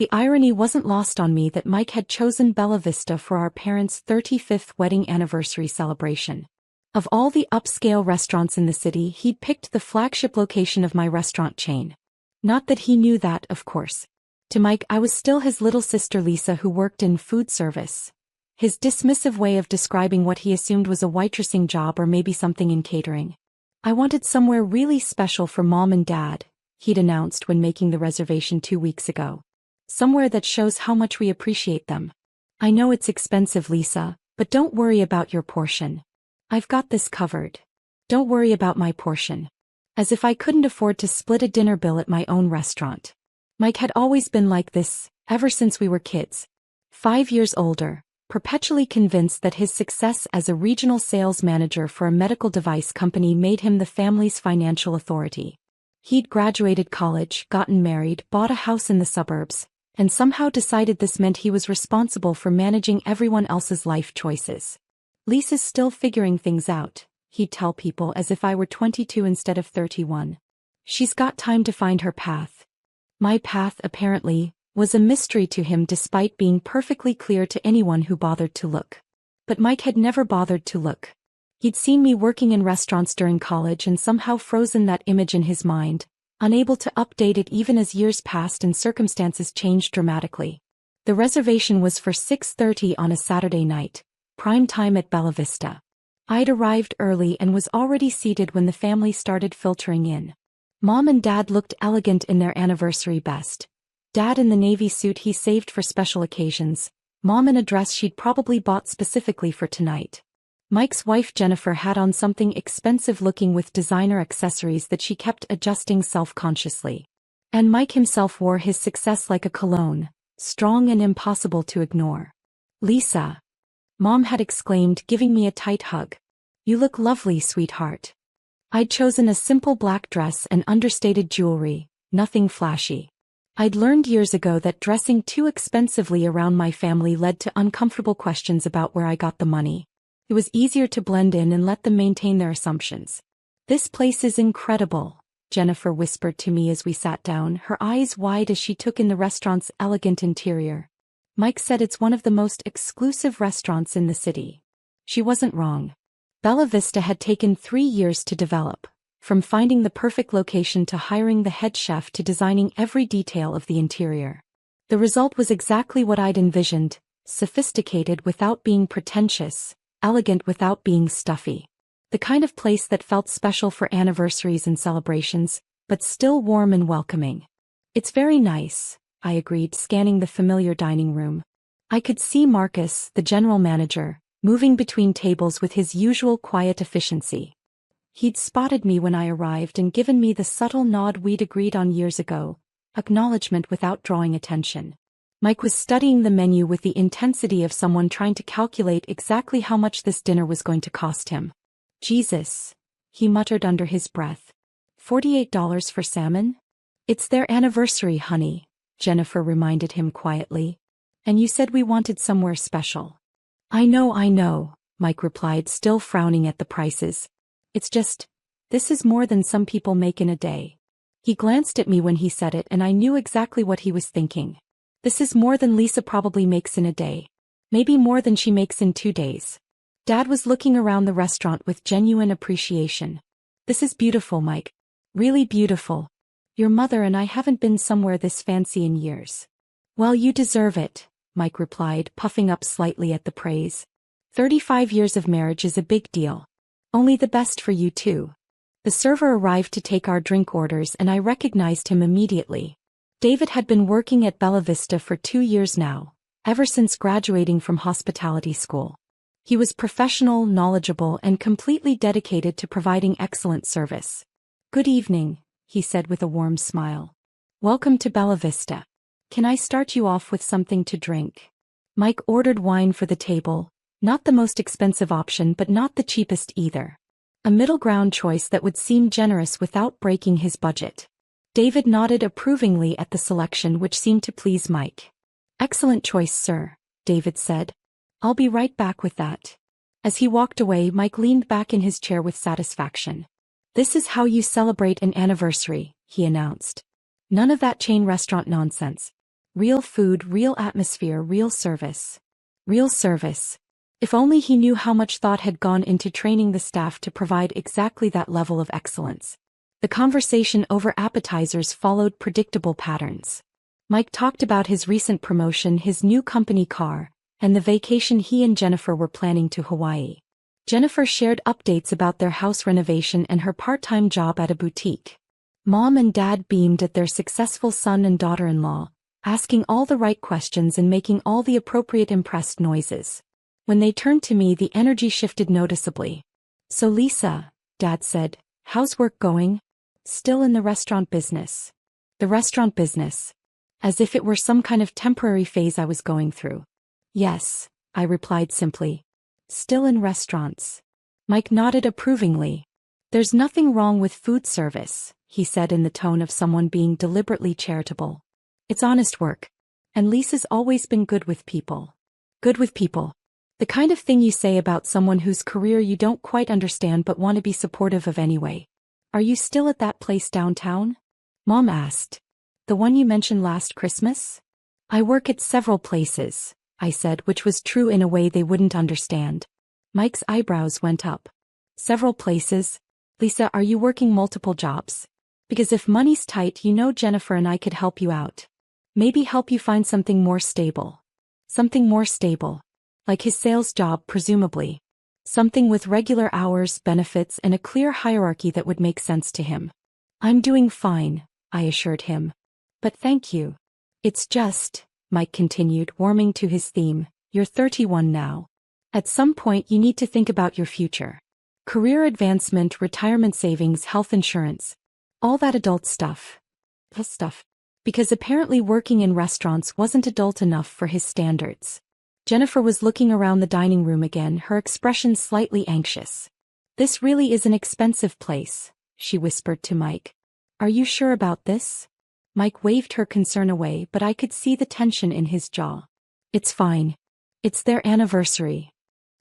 The irony wasn't lost on me that Mike had chosen Bella Vista for our parents' 35th wedding anniversary celebration. Of all the upscale restaurants in the city, he'd picked the flagship location of my restaurant chain. Not that he knew that, of course. To Mike, I was still his little sister Lisa who worked in food service. His dismissive way of describing what he assumed was a waitressing job or maybe something in catering. I wanted somewhere really special for Mom and Dad, he'd announced when making the reservation 2 weeks ago. Somewhere that shows how much we appreciate them. I know it's expensive, Lisa, but don't worry about your portion. I've got this covered. Don't worry about my portion. As if I couldn't afford to split a dinner bill at my own restaurant. Mike had always been like this, ever since we were kids. 5 years older, perpetually convinced that his success as a regional sales manager for a medical device company made him the family's financial authority. He'd graduated college, gotten married, bought a house in the suburbs, and somehow decided this meant he was responsible for managing everyone else's life choices. Lisa's still figuring things out, he'd tell people as if I were 22 instead of 31. She's got time to find her path. My path, apparently, was a mystery to him despite being perfectly clear to anyone who bothered to look. But Mike had never bothered to look. He'd seen me working in restaurants during college and somehow frozen that image in his mind, unable to update it even as years passed and circumstances changed dramatically. The reservation was for 6:30 on a Saturday night, prime time at Bella Vista. I'd arrived early and was already seated when the family started filtering in. Mom and Dad looked elegant in their anniversary best. Dad in the navy suit he saved for special occasions, Mom in a dress she'd probably bought specifically for tonight. Mike's wife Jennifer had on something expensive-looking with designer accessories that she kept adjusting self-consciously. And Mike himself wore his success like a cologne, strong and impossible to ignore. "Lisa," Mom had exclaimed, giving me a tight hug. "You look lovely, sweetheart." I'd chosen a simple black dress and understated jewelry, nothing flashy. I'd learned years ago that dressing too expensively around my family led to uncomfortable questions about where I got the money. It was easier to blend in and let them maintain their assumptions. "This place is incredible," Jennifer whispered to me as we sat down, her eyes wide as she took in the restaurant's elegant interior. Mike said it's one of the most exclusive restaurants in the city. She wasn't wrong. Bella Vista had taken 3 years to develop, from finding the perfect location to hiring the head chef to designing every detail of the interior. The result was exactly what I'd envisioned, sophisticated without being pretentious, elegant without being stuffy. The kind of place that felt special for anniversaries and celebrations, but still warm and welcoming. "It's very nice," I agreed, scanning the familiar dining room. I could see Marcus, the general manager, moving between tables with his usual quiet efficiency. He'd spotted me when I arrived and given me the subtle nod we'd agreed on years ago, acknowledgement without drawing attention. Mike was studying the menu with the intensity of someone trying to calculate exactly how much this dinner was going to cost him. "Jesus," he muttered under his breath. $48 for salmon? "It's their anniversary, honey," Jennifer reminded him quietly. "And you said we wanted somewhere special." I know," Mike replied, still frowning at the prices. "It's just, this is more than some people make in a day." He glanced at me when he said it and I knew exactly what he was thinking. This is more than Lisa probably makes in a day. Maybe more than she makes in 2 days. Dad was looking around the restaurant with genuine appreciation. "This is beautiful, Mike. Really beautiful. Your mother and I haven't been somewhere this fancy in years." "Well, you deserve it," Mike replied, puffing up slightly at the praise. 35 years of marriage is a big deal. Only the best for you too." The server arrived to take our drink orders and I recognized him immediately. David had been working at Bella Vista for 2 years now, ever since graduating from hospitality school. He was professional, knowledgeable, and completely dedicated to providing excellent service. "Good evening," he said with a warm smile. "Welcome to Bella Vista. Can I start you off with something to drink?" Mike ordered wine for the table, not the most expensive option but not the cheapest either. A middle ground choice that would seem generous without breaking his budget. David nodded approvingly at the selection which seemed to please Mike. "Excellent choice, sir," David said. "I'll be right back with that." As he walked away, Mike leaned back in his chair with satisfaction. "This is how you celebrate an anniversary," he announced. "None of that chain restaurant nonsense. Real food, real atmosphere, real service. Real service. If only he knew how much thought had gone into training the staff to provide exactly that level of excellence. The conversation over appetizers followed predictable patterns. Mike talked about his recent promotion, his new company car, and the vacation he and Jennifer were planning to Hawaii. Jennifer shared updates about their house renovation and her part-time job at a boutique. Mom and Dad beamed at their successful son and daughter-in-law, asking all the right questions and making all the appropriate impressed noises. When they turned to me, the energy shifted noticeably. "So Lisa," Dad said, "how's work going?" "Still in the restaurant business." "The restaurant business?" As if it were some kind of temporary phase I was going through. "Yes," I replied simply. "Still in restaurants." Mike nodded approvingly. "There's nothing wrong with food service," he said in the tone of someone being deliberately charitable. "It's honest work. And Lisa's always been good with people." Good with people. The kind of thing you say about someone whose career you don't quite understand but want to be supportive of anyway. "Are you still at that place downtown?" Mom asked. "The one you mentioned last Christmas?" "I work at several places," I said, which was true in a way they wouldn't understand. Mike's eyebrows went up. "Several places? Lisa, are you working multiple jobs? Because if money's tight, you know Jennifer and I could help you out. Maybe help you find something more stable." Something more stable. Like his sales job, presumably. Something with regular hours, benefits, and a clear hierarchy that would make sense to him. "I'm doing fine," I assured him. "But thank you. It's just," Mike continued, warming to his theme, "you're 31 now. At some point you need to think about your future. Career advancement, retirement savings, health insurance. All that adult stuff. Because apparently working in restaurants wasn't adult enough for his standards. Jennifer was looking around the dining room again, her expression slightly anxious. "This really is an expensive place," she whispered to Mike. "Are you sure about this?" Mike waved her concern away, but I could see the tension in his jaw. "It's fine. It's their anniversary."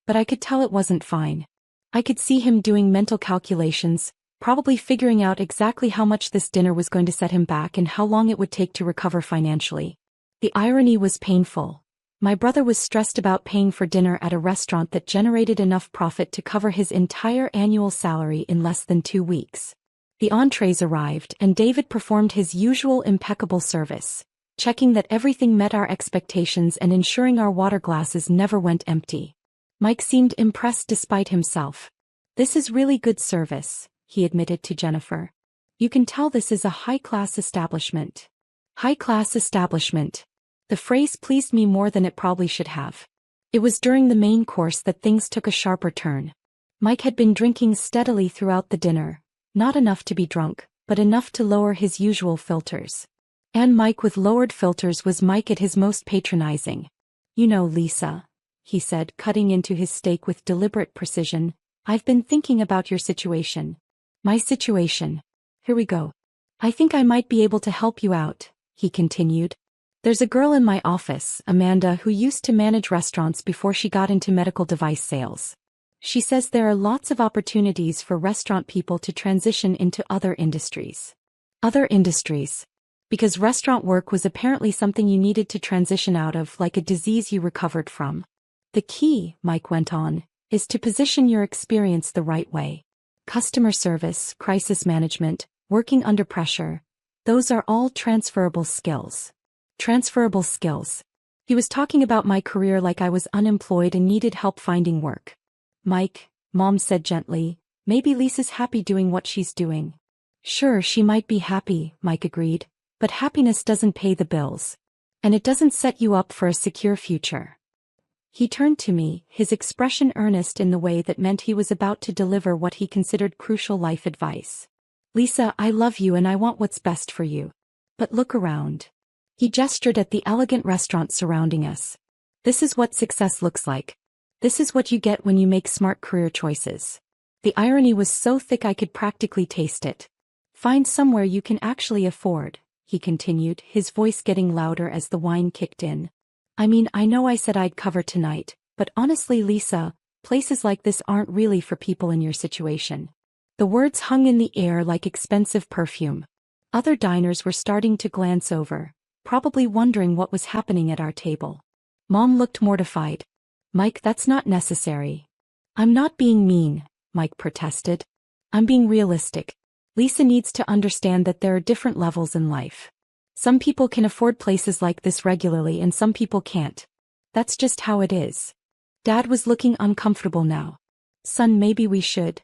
But I could tell it wasn't fine. I could see him doing mental calculations, probably figuring out exactly how much this dinner was going to set him back and how long it would take to recover financially. The irony was painful. My brother was stressed about paying for dinner at a restaurant that generated enough profit to cover his entire annual salary in less than 2 weeks. The entrees arrived, and David performed his usual impeccable service, checking that everything met our expectations and ensuring our water glasses never went empty. Mike seemed impressed despite himself. "This is really good service," he admitted to Jennifer. "You can tell this is a high-class establishment." High-class establishment. The phrase pleased me more than it probably should have. It was during the main course that things took a sharper turn. Mike had been drinking steadily throughout the dinner, not enough to be drunk, but enough to lower his usual filters. And Mike with lowered filters was Mike at his most patronizing. "You know, Lisa," he said, cutting into his steak with deliberate precision, "I've been thinking about your situation." "My situation? Here we go. I think I might be able to help you out," he continued. "There's a girl in my office, Amanda, who used to manage restaurants before she got into medical device sales. She says there are lots of opportunities for restaurant people to transition into other industries." Other industries. Because restaurant work was apparently something you needed to transition out of, like a disease you recovered from. "The key," Mike went on, "is to position your experience the right way. Customer service, crisis management, working under pressure. Those are all transferable skills." Transferable skills. He was talking about my career like I was unemployed and needed help finding work. "Mike," Mom said gently, "maybe Lisa's happy doing what she's doing." "Sure, she might be happy," Mike agreed, "but happiness doesn't pay the bills. And it doesn't set you up for a secure future." He turned to me, his expression earnest in the way that meant he was about to deliver what he considered crucial life advice. "Lisa, I love you and I want what's best for you. But look around." He gestured at the elegant restaurants surrounding us. "This is what success looks like. This is what you get when you make smart career choices." The irony was so thick I could practically taste it. "Find somewhere you can actually afford," he continued, his voice getting louder as the wine kicked in. "I mean, I know I said I'd cover tonight, but honestly, Lisa, places like this aren't really for people in your situation." The words hung in the air like expensive perfume. Other diners were starting to glance over, probably wondering what was happening at our table. Mom looked mortified. Mike, that's not necessary. I'm not being mean, Mike protested. I'm being realistic. Lisa needs to understand that there are different levels in life. Some people can afford places like this regularly and some people can't. That's just how it is. Dad was looking uncomfortable now. Son, maybe we should.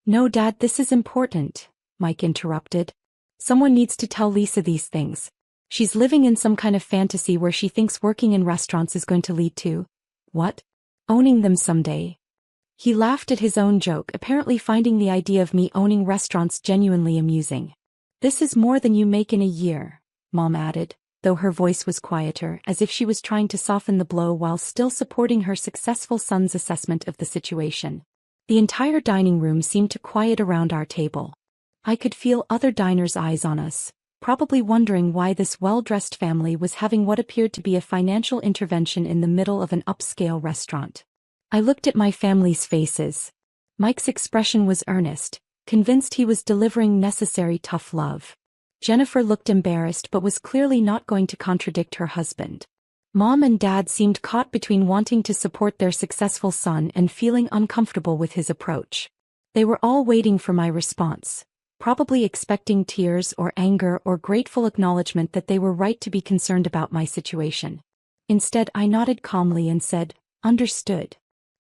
No, Dad, this is important, Mike interrupted. Someone needs to tell Lisa these things. She's living in some kind of fantasy where she thinks working in restaurants is going to lead to, what? Owning them someday. He laughed at his own joke, apparently finding the idea of me owning restaurants genuinely amusing. This is more than you make in a year, Mom added, though her voice was quieter, as if she was trying to soften the blow while still supporting her successful son's assessment of the situation. The entire dining room seemed to quiet around our table. I could feel other diners' eyes on us, probably wondering why this well-dressed family was having what appeared to be a financial intervention in the middle of an upscale restaurant. I looked at my family's faces. Mike's expression was earnest, convinced he was delivering necessary tough love. Jennifer looked embarrassed but was clearly not going to contradict her husband. Mom and Dad seemed caught between wanting to support their successful son and feeling uncomfortable with his approach. They were all waiting for my response, probably expecting tears or anger or grateful acknowledgement that they were right to be concerned about my situation. Instead, I nodded calmly and said, "Understood."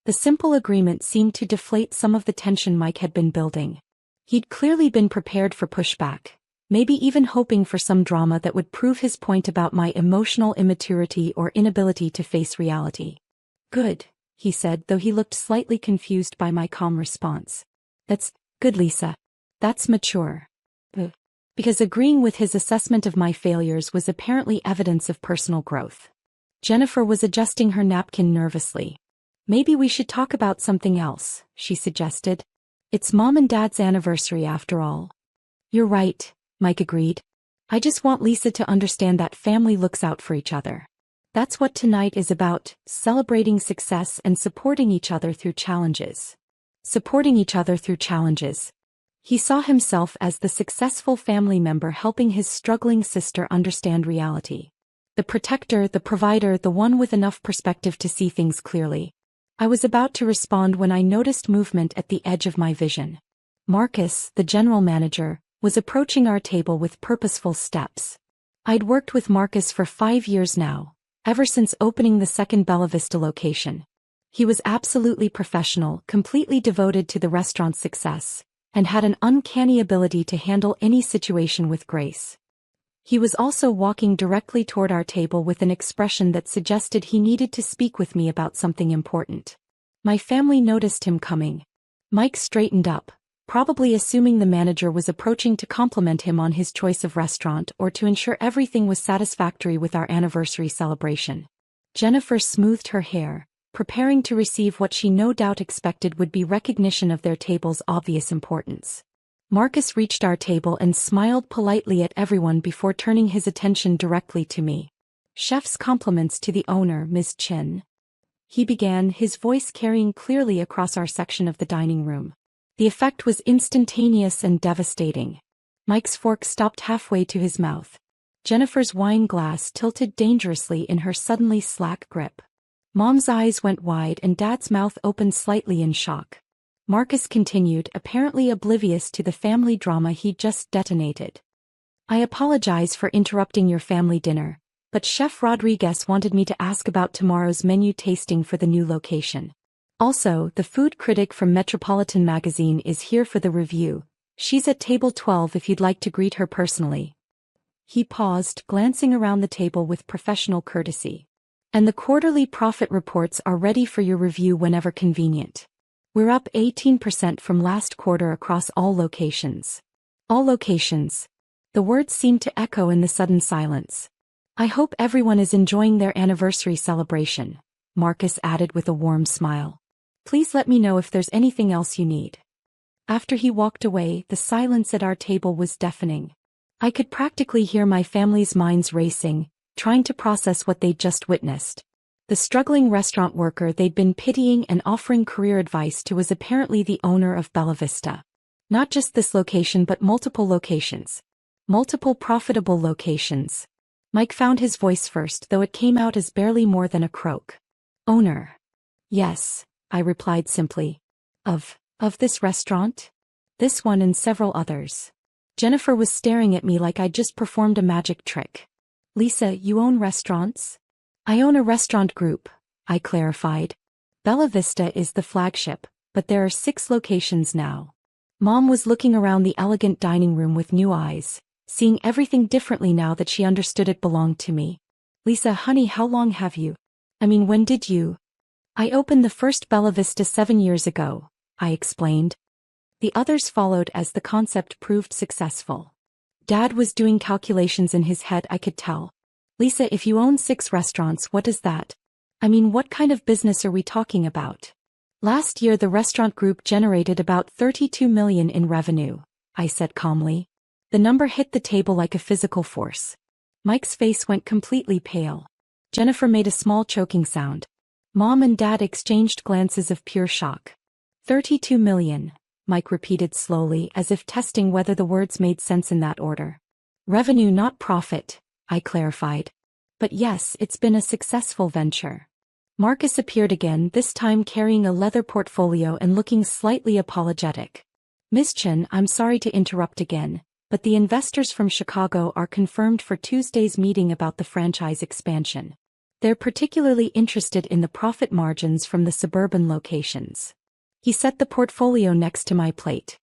The simple agreement seemed to deflate some of the tension Mike had been building. He'd clearly been prepared for pushback, maybe even hoping for some drama that would prove his point about my emotional immaturity or inability to face reality. "Good," he said, though he looked slightly confused by my calm response. "That's good, Lisa. That's mature." Because agreeing with his assessment of my failures was apparently evidence of personal growth. Jennifer was adjusting her napkin nervously. "Maybe we should talk about something else," she suggested. "It's Mom and Dad's anniversary after all." "You're right," Mike agreed. "I just want Lisa to understand that family looks out for each other. That's what tonight is about, celebrating success and supporting each other through challenges." Supporting each other through challenges. He saw himself as the successful family member helping his struggling sister understand reality. The protector, the provider, the one with enough perspective to see things clearly. I was about to respond when I noticed movement at the edge of my vision. Marcus, the general manager, was approaching our table with purposeful steps. I'd worked with Marcus for 5 years now, ever since opening the second Bella Vista location. He was absolutely professional, completely devoted to the restaurant's success, and had an uncanny ability to handle any situation with grace. He was also walking directly toward our table with an expression that suggested he needed to speak with me about something important. My family noticed him coming. Mike straightened up, probably assuming the manager was approaching to compliment him on his choice of restaurant or to ensure everything was satisfactory with our anniversary celebration. Jennifer smoothed her hair, preparing to receive what she no doubt expected would be recognition of their table's obvious importance. Marcus reached our table and smiled politely at everyone before turning his attention directly to me. "Chef's compliments to the owner, Ms. Chin," he began, his voice carrying clearly across our section of the dining room. The effect was instantaneous and devastating. Mike's fork stopped halfway to his mouth. Jennifer's wine glass tilted dangerously in her suddenly slack grip. Mom's eyes went wide and Dad's mouth opened slightly in shock. Marcus continued, apparently oblivious to the family drama he'd just detonated. "I apologize for interrupting your family dinner, but Chef Rodriguez wanted me to ask about tomorrow's menu tasting for the new location. Also, the food critic from Metropolitan Magazine is here for the review. She's at table 12 if you'd like to greet her personally." He paused, glancing around the table with professional courtesy. "And the quarterly profit reports are ready for your review whenever convenient. We're up 18% from last quarter across all locations." All locations. The words seemed to echo in the sudden silence. "I hope everyone is enjoying their anniversary celebration," Marcus added with a warm smile. "Please let me know if there's anything else you need." After he walked away, the silence at our table was deafening. I could practically hear my family's minds racing, trying to process what they'd just witnessed. The struggling restaurant worker they'd been pitying and offering career advice to was apparently the owner of Bella Vista. Not just this location but multiple locations. Multiple profitable locations. Mike found his voice first, though it came out as barely more than a croak. Owner. Yes, I replied simply. Of this restaurant? This one and several others. Jennifer was staring at me like I'd just performed a magic trick. Lisa, you own restaurants? I own a restaurant group, I clarified. Bella Vista is the flagship, but there are 6 locations now. Mom was looking around the elegant dining room with new eyes, seeing everything differently now that she understood it belonged to me. Lisa, honey, how long have you? When did you? I opened the first Bella Vista 7 years ago, I explained. The others followed as the concept proved successful. Dad was doing calculations in his head, I could tell. Lisa, if you own 6 restaurants, what is that? What kind of business are we talking about? Last year the restaurant group generated about $32 million in revenue, I said calmly. The number hit the table like a physical force. Mike's face went completely pale. Jennifer made a small choking sound. Mom and Dad exchanged glances of pure shock. 32 million, Mike repeated slowly as if testing whether the words made sense in that order. Revenue, not profit, I clarified. But yes, it's been a successful venture. Marcus appeared again, this time carrying a leather portfolio and looking slightly apologetic. Miss Chen, I'm sorry to interrupt again, but the investors from Chicago are confirmed for Tuesday's meeting about the franchise expansion. They're particularly interested in the profit margins from the suburban locations. He set the portfolio next to my plate.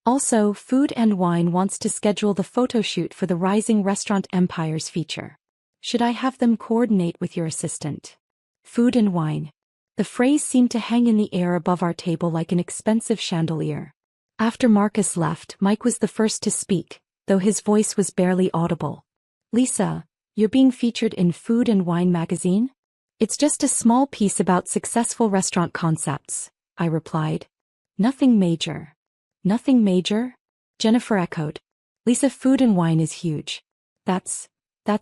Also, Food and Wine wants to schedule the photo shoot for the Rising Restaurant Empires feature. Should I have them coordinate with your assistant? Food and Wine. The phrase seemed to hang in the air above our table like an expensive chandelier. After Marcus left, Mike was the first to speak, though his voice was barely audible. Lisa, you're being featured in Food and Wine magazine? It's just a small piece about successful restaurant concepts, I replied. Nothing major. Nothing major? Jennifer echoed. Lisa, Food and Wine is huge. That's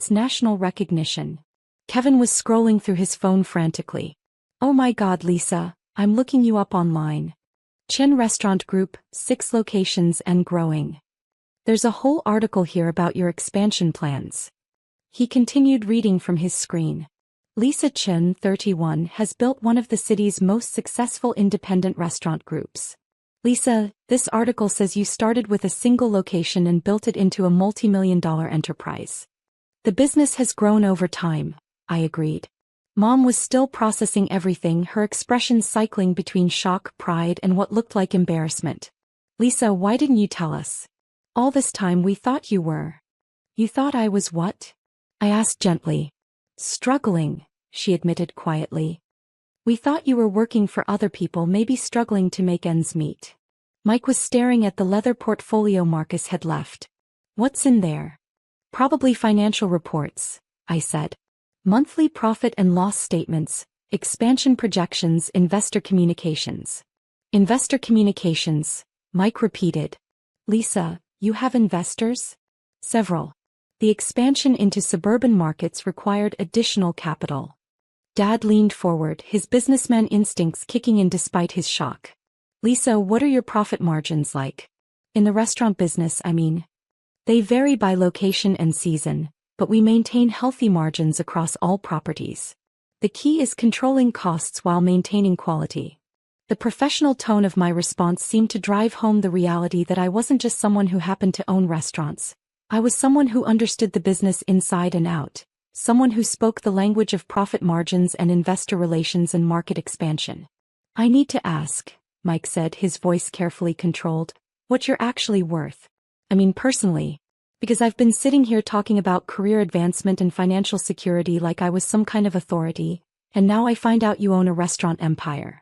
national recognition. Kevin was scrolling through his phone frantically. Oh my God, Lisa, I'm looking you up online. Chen Restaurant Group, 6 locations and growing. There's a whole article here about your expansion plans. He continued reading from his screen. Lisa Chen, 31, has built one of the city's most successful independent restaurant groups. Lisa, this article says you started with a single location and built it into a multi-million-dollar enterprise. The business has grown over time, I agreed. Mom was still processing everything, her expression cycling between shock, pride, and what looked like embarrassment. Lisa, why didn't you tell us? All this time we thought you were. You thought I was what? I asked gently. Struggling, she admitted quietly. We thought you were working for other people, maybe struggling to make ends meet. Mike was staring at the leather portfolio Marcus had left. What's in there? Probably financial reports, I said. Monthly profit and loss statements, expansion projections, investor communications. Investor communications, Mike repeated. Lisa, you have investors? Several. The expansion into suburban markets required additional capital. Dad leaned forward, his businessman instincts kicking in despite his shock. Lisa, what are your profit margins like? In the restaurant business, I mean. They vary by location and season, but we maintain healthy margins across all properties. The key is controlling costs while maintaining quality. The professional tone of my response seemed to drive home the reality that I wasn't just someone who happened to own restaurants. I was someone who understood the business inside and out, someone who spoke the language of profit margins and investor relations and market expansion. I need to ask, Mike said, his voice carefully controlled, what you're actually worth. Personally. Because I've been sitting here talking about career advancement and financial security like I was some kind of authority, and now I find out you own a restaurant empire.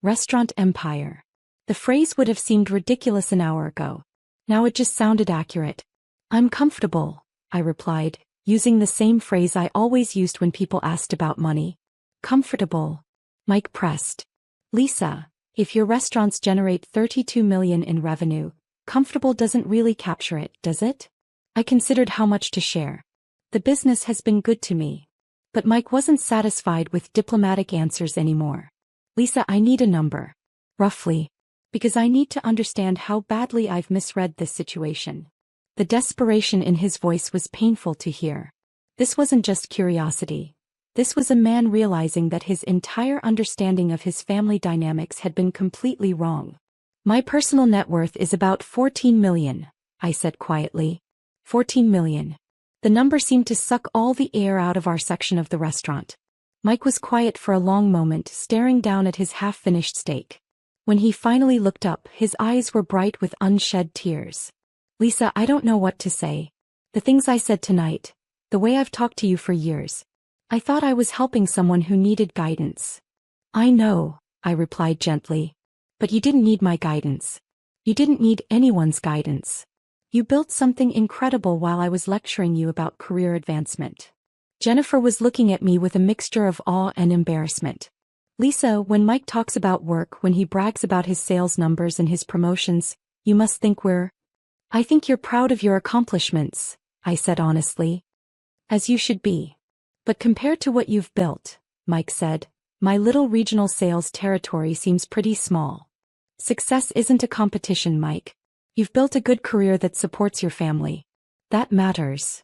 Restaurant empire. The phrase would have seemed ridiculous an hour ago. Now it just sounded accurate. I'm comfortable, I replied, using the same phrase I always used when people asked about money. Comfortable. Mike pressed. Lisa, if your restaurants generate $32 million in revenue, comfortable doesn't really capture it, does it? I considered how much to share. The business has been good to me. But Mike wasn't satisfied with diplomatic answers anymore. Lisa, I need a number. Roughly. Because I need to understand how badly I've misread this situation. The desperation in his voice was painful to hear. This wasn't just curiosity. This was a man realizing that his entire understanding of his family dynamics had been completely wrong. My personal net worth is about 14 million, I said quietly. 14 million. The number seemed to suck all the air out of our section of the restaurant. Mike was quiet for a long moment, staring down at his half-finished steak. When he finally looked up, his eyes were bright with unshed tears. Lisa, I don't know what to say. The things I said tonight, the way I've talked to you for years. I thought I was helping someone who needed guidance. I know, I replied gently. But you didn't need my guidance. You didn't need anyone's guidance. You built something incredible while I was lecturing you about career advancement. Jennifer was looking at me with a mixture of awe and embarrassment. Lisa, when Mike talks about work, when he brags about his sales numbers and his promotions, you must think I think you're proud of your accomplishments, I said honestly. As you should be. But compared to what you've built, Mike said, my little regional sales territory seems pretty small. Success isn't a competition, Mike. You've built a good career that supports your family. That matters.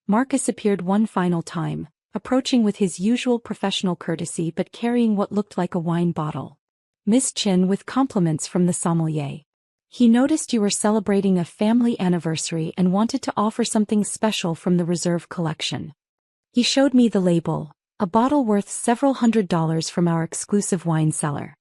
Marcus appeared one final time, approaching with his usual professional courtesy but carrying what looked like a wine bottle. Miss Chin, with compliments from the sommelier. He noticed you were celebrating a family anniversary and wanted to offer something special from the reserve collection. He showed me the label, a bottle worth several $100s from our exclusive wine cellar.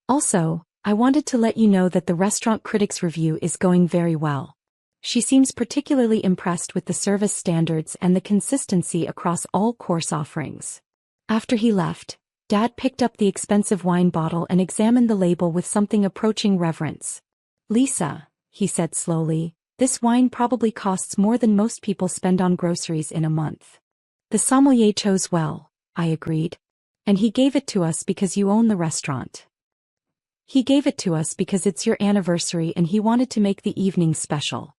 Also, I wanted to let you know that the restaurant critic's review is going very well. She seems particularly impressed with the service standards and the consistency across all course offerings. After he left, Dad picked up the expensive wine bottle and examined the label with something approaching reverence. Lisa, he said slowly, this wine probably costs more than most people spend on groceries in a month. The sommelier chose well, I agreed. And he gave it to us because you own the restaurant. He gave it to us because it's your anniversary and he wanted to make the evening special.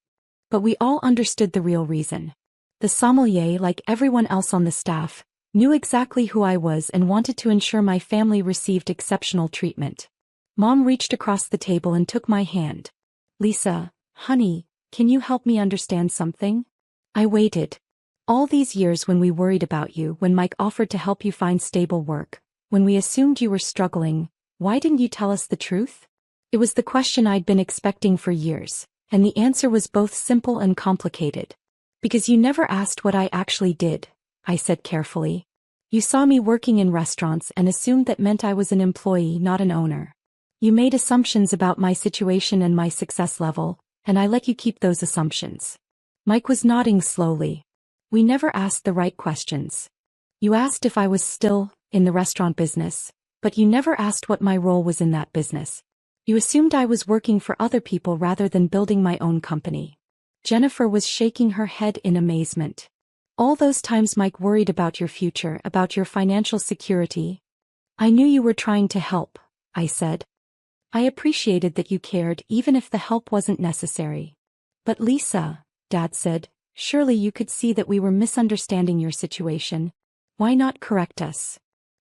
But we all understood the real reason. The sommelier, like everyone else on the staff, knew exactly who I was and wanted to ensure my family received exceptional treatment. Mom reached across the table and took my hand. Lisa, honey, can you help me understand something? I waited. All these years when we worried about you, when Mike offered to help you find stable work, when we assumed you were struggling, why didn't you tell us the truth? It was the question I'd been expecting for years, and the answer was both simple and complicated. Because you never asked what I actually did, I said carefully. You saw me working in restaurants and assumed that meant I was an employee, not an owner. You made assumptions about my situation and my success level, and I let you keep those assumptions. Mike was nodding slowly. We never asked the right questions. You asked if I was still in the restaurant business, but you never asked what my role was in that business. You assumed I was working for other people rather than building my own company. Jennifer was shaking her head in amazement. All those times Mike worried about your future, about your financial security. I knew you were trying to help, I said. I appreciated that you cared even if the help wasn't necessary. But Lisa, Dad said, surely you could see that we were misunderstanding your situation. Why not correct us?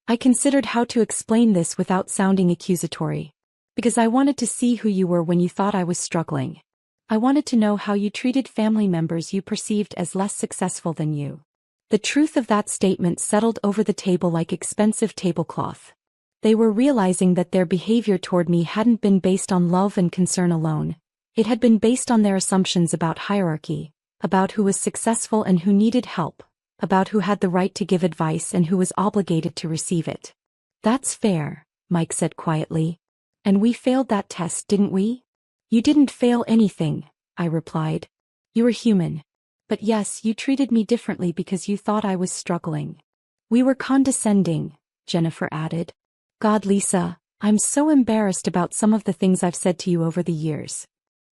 I considered how to explain this without sounding accusatory. Because I wanted to see who you were when you thought I was struggling. I wanted to know how you treated family members you perceived as less successful than you. The truth of that statement settled over the table like expensive tablecloth. They were realizing that their behavior toward me hadn't been based on love and concern alone. It had been based on their assumptions about hierarchy, about who was successful and who needed help, about who had the right to give advice and who was obligated to receive it. That's fair, Mike said quietly. And we failed that test, didn't we? You didn't fail anything, I replied. You were human. But yes, you treated me differently because you thought I was struggling. We were condescending, Jennifer added. God, Lisa, I'm so embarrassed about some of the things I've said to you over the years.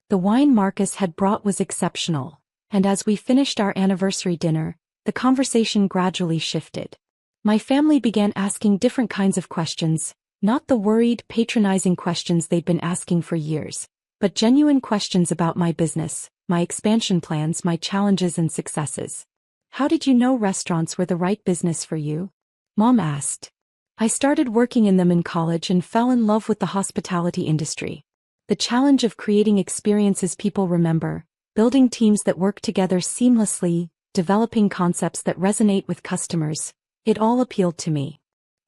The wine Marcus had brought was exceptional, and as we finished our anniversary dinner, the conversation gradually shifted. My family began asking different kinds of questions, not the worried, patronizing questions they'd been asking for years, but genuine questions about my business, my expansion plans, my challenges and successes. How did you know restaurants were the right business for you? Mom asked. I started working in them in college and fell in love with the hospitality industry. The challenge of creating experiences people remember, building teams that work together seamlessly, developing concepts that resonate with customers. It all appealed to me.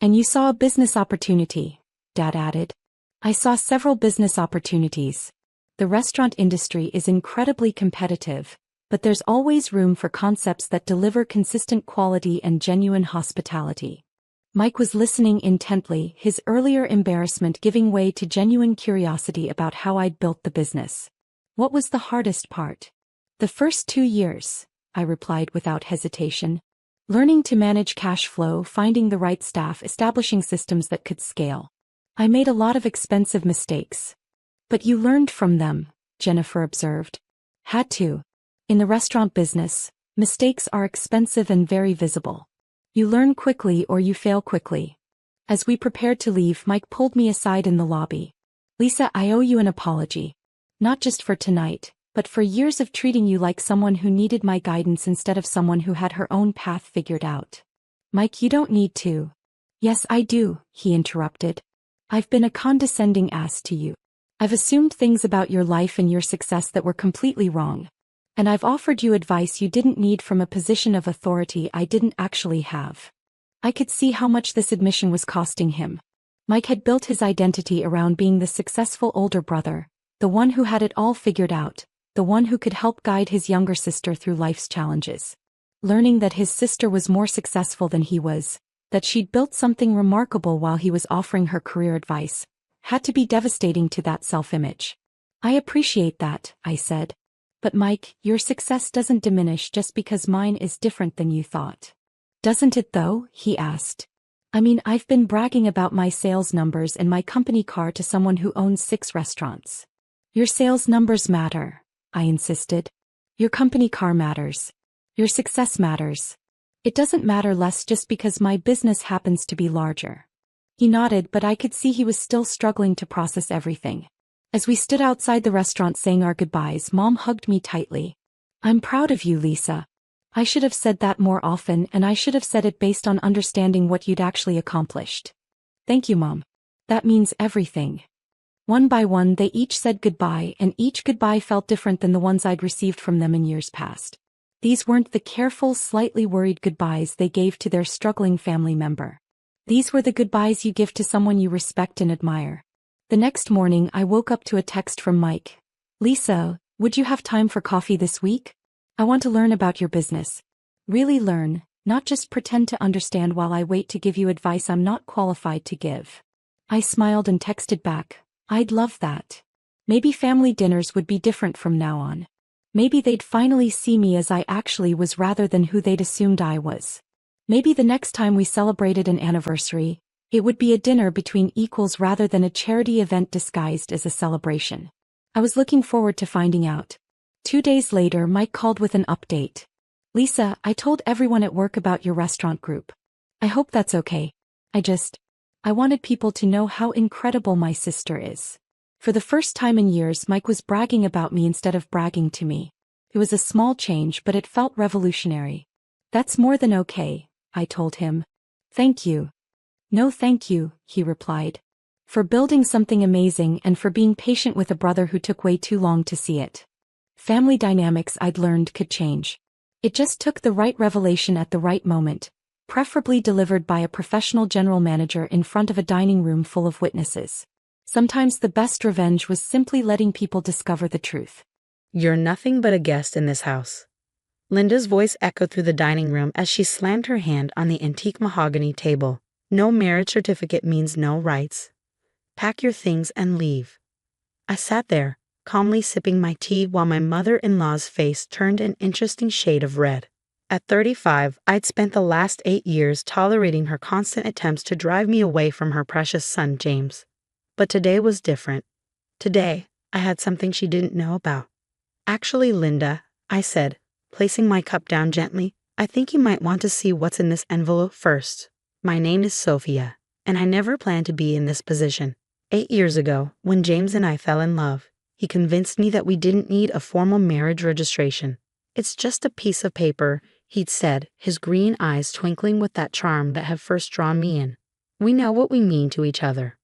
And you saw a business opportunity, Dad added. I saw several business opportunities. The restaurant industry is incredibly competitive, but there's always room for concepts that deliver consistent quality and genuine hospitality. Mike was listening intently, his earlier embarrassment giving way to genuine curiosity about how I'd built the business. What was the hardest part? The first 2 years, I replied without hesitation. Learning to manage cash flow, finding the right staff, establishing systems that could scale. I made a lot of expensive mistakes. But you learned from them, Jennifer observed. Had to. In the restaurant business, mistakes are expensive and very visible. You learn quickly or you fail quickly. As we prepared to leave, Mike pulled me aside in the lobby. Lisa, I owe you an apology. Not just for tonight, but for years of treating you like someone who needed my guidance instead of someone who had her own path figured out. Mike, you don't need to. Yes, I do, he interrupted. I've been a condescending ass to you. I've assumed things about your life and your success that were completely wrong. And I've offered you advice you didn't need from a position of authority I didn't actually have. I could see how much this admission was costing him. Mike had built his identity around being the successful older brother, the one who had it all figured out, the one who could help guide his younger sister through life's challenges. Learning that his sister was more successful than he was, that she'd built something remarkable while he was offering her career advice, had to be devastating to that self-image. I appreciate that, I said. But Mike, your success doesn't diminish just because mine is different than you thought. Doesn't it though? He asked. I mean, I've been bragging about my sales numbers and my company car to someone who owns 6 restaurants. Your sales numbers matter, I insisted. Your company car matters. Your success matters. It doesn't matter less just because my business happens to be larger. He nodded, but I could see he was still struggling to process everything. As we stood outside the restaurant saying our goodbyes, Mom hugged me tightly. I'm proud of you, Lisa. I should have said that more often, and I should have said it based on understanding what you'd actually accomplished. Thank you, Mom. That means everything. One by one they each said goodbye, and each goodbye felt different than the ones I'd received from them in years past. These weren't the careful, slightly worried goodbyes they gave to their struggling family member. These were the goodbyes you give to someone you respect and admire. The next morning I woke up to a text from Mike. Lisa, would you have time for coffee this week? I want to learn about your business. Really learn, not just pretend to understand while I wait to give you advice I'm not qualified to give. I smiled and texted back, I'd love that. Maybe family dinners would be different from now on. Maybe they'd finally see me as I actually was rather than who they'd assumed I was. Maybe the next time we celebrated an anniversary, it would be a dinner between equals rather than a charity event disguised as a celebration. I was looking forward to finding out. 2 days later, Mike called with an update. Lisa, I told everyone at work about your restaurant group. I hope that's okay. I wanted people to know how incredible my sister is. For the first time in years, Mike was bragging about me instead of bragging to me. It was a small change, but it felt revolutionary. That's more than okay, I told him. Thank you. No thank you, he replied. For building something amazing and for being patient with a brother who took way too long to see it. Family dynamics I'd learned could change. It just took the right revelation at the right moment, preferably delivered by a professional general manager in front of a dining room full of witnesses. Sometimes the best revenge was simply letting people discover the truth. You're nothing but a guest in this house. Linda's voice echoed through the dining room as she slammed her hand on the antique mahogany table. No marriage certificate means no rights. Pack your things and leave. I sat there, calmly sipping my tea while my mother-in-law's face turned an interesting shade of red. At 35, I'd spent the last 8 years tolerating her constant attempts to drive me away from her precious son, James. But today was different. Today, I had something she didn't know about. Actually, Linda, I said, placing my cup down gently, I think you might want to see what's in this envelope first. My name is Sophia, and I never planned to be in this position. 8 years ago, when James and I fell in love, he convinced me that we didn't need a formal marriage registration. It's just a piece of paper, he'd said, his green eyes twinkling with that charm that had first drawn me in. We know what we mean to each other.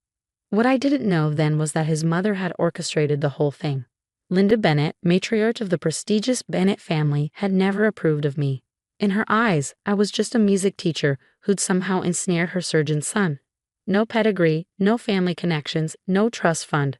What I didn't know then was that his mother had orchestrated the whole thing. Linda Bennett, matriarch of the prestigious Bennett family, had never approved of me. In her eyes, I was just a music teacher who'd somehow ensnared her surgeon's son. No pedigree, no family connections, no trust fund.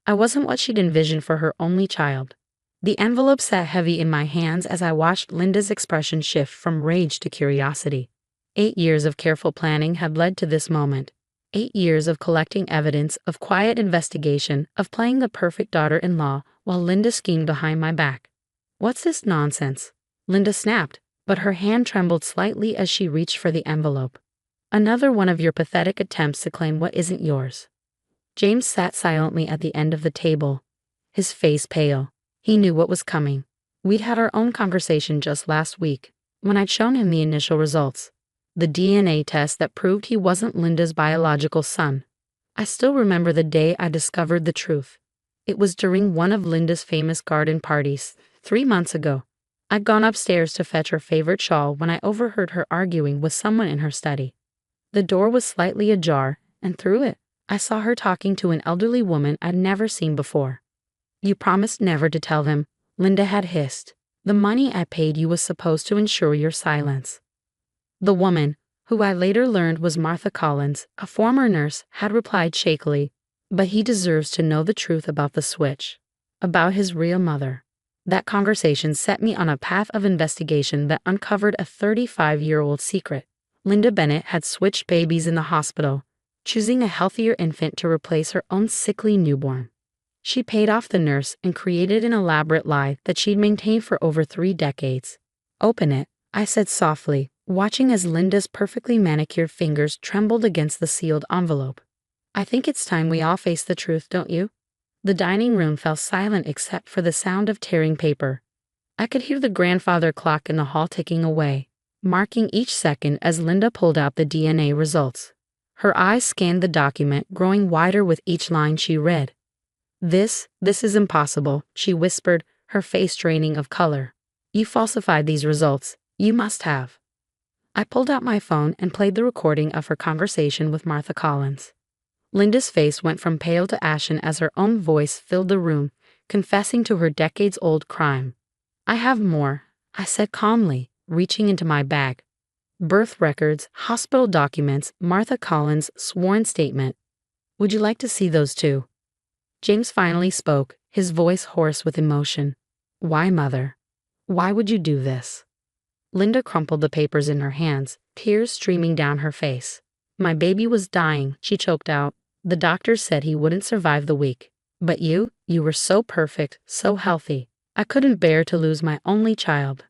I wasn't what she'd envisioned for her only child. The envelope sat heavy in my hands as I watched Linda's expression shift from rage to curiosity. 8 years of careful planning had led to this moment. 8 years of collecting evidence, of quiet investigation, of playing the perfect daughter-in-law while Linda schemed behind my back. "What's this nonsense?" Linda snapped, but her hand trembled slightly as she reached for the envelope. "Another one of your pathetic attempts to claim what isn't yours." James sat silently at the end of the table, his face pale. He knew what was coming. We'd had our own conversation just last week, when I'd shown him the initial results. The DNA test that proved he wasn't Linda's biological son. I still remember the day I discovered the truth. It was during one of Linda's famous garden parties, 3 months ago. I'd gone upstairs to fetch her favorite shawl when I overheard her arguing with someone in her study. The door was slightly ajar, and through it, I saw her talking to an elderly woman I'd never seen before. "You promised never to tell them," Linda had hissed. "The money I paid you was supposed to ensure your silence." The woman, who I later learned was Martha Collins, a former nurse, had replied shakily, "But he deserves to know the truth about the switch, about his real mother." That conversation set me on a path of investigation that uncovered a 35-year-old secret. Linda Bennett had switched babies in the hospital, choosing a healthier infant to replace her own sickly newborn. She paid off the nurse and created an elaborate lie that she'd maintained for over 3 decades. "Open it," I said softly, watching as Linda's perfectly manicured fingers trembled against the sealed envelope. "I think it's time we all face the truth, don't you?" The dining room fell silent except for the sound of tearing paper. I could hear the grandfather clock in the hall ticking away, marking each second as Linda pulled out the DNA results. Her eyes scanned the document, growing wider with each line she read. This is impossible," she whispered, her face draining of color. "You falsified these results. You must have." I pulled out my phone and played the recording of her conversation with Martha Collins. Linda's face went from pale to ashen as her own voice filled the room, confessing to her decades-old crime. "I have more," I said calmly, reaching into my bag. "Birth records, hospital documents, Martha Collins' sworn statement. Would you like to see those too?" James finally spoke, his voice hoarse with emotion. "Why, Mother? Why would you do this?" Linda crumpled the papers in her hands, tears streaming down her face. "My baby was dying," she choked out. "The doctors said he wouldn't survive the week. But you were so perfect, so healthy. I couldn't bear to lose my only child.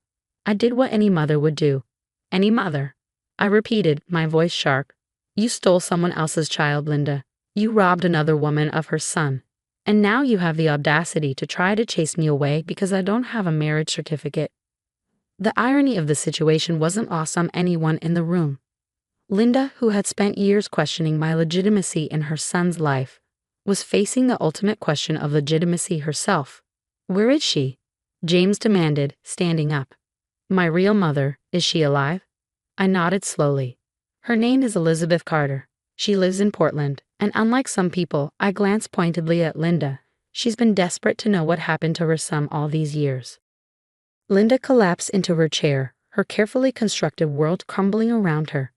I did what any mother would do." "Any mother?" I repeated, my voice sharp. "You stole someone else's child, Linda. You robbed another woman of her son. And now you have the audacity to try to chase me away because I don't have a marriage certificate." The irony of the situation wasn't lost on anyone in the room. Linda, who had spent years questioning my legitimacy in her son's life, was facing the ultimate question of legitimacy herself. "Where is she?" James demanded, standing up. "My real mother, is she alive?" I nodded slowly. "Her name is Elizabeth Carter. She lives in Portland, and unlike some people," I glanced pointedly at Linda, "she's been desperate to know what happened to her son all these years." Linda collapsed into her chair, her carefully constructed world crumbling around her.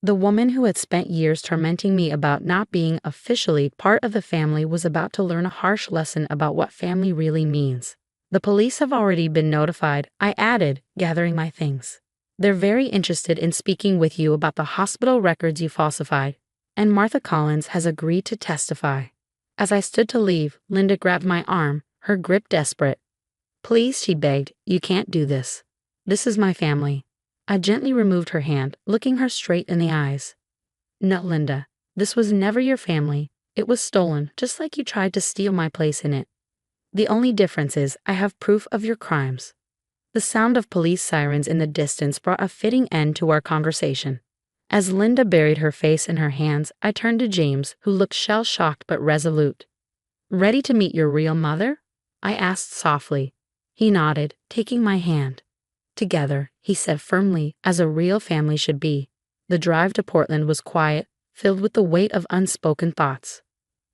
The woman who had spent years tormenting me about not being officially part of the family was about to learn a harsh lesson about what family really means. "The police have already been notified," I added, gathering my things. "They're very interested in speaking with you about the hospital records you falsified. And Martha Collins has agreed to testify." As I stood to leave, Linda grabbed my arm, her grip desperate. "Please," she begged, "you can't do this. This is my family." I gently removed her hand, looking her straight in the eyes. "No, Linda, this was never your family. It was stolen, just like you tried to steal my place in it. The only difference is I have proof of your crimes." The sound of police sirens in the distance brought a fitting end to our conversation. As Linda buried her face in her hands, I turned to James, who looked shell-shocked but resolute. "Ready to meet your real mother?" I asked softly. He nodded, taking my hand. "Together," he said firmly, "as a real family should be." The drive to Portland was quiet, filled with the weight of unspoken thoughts.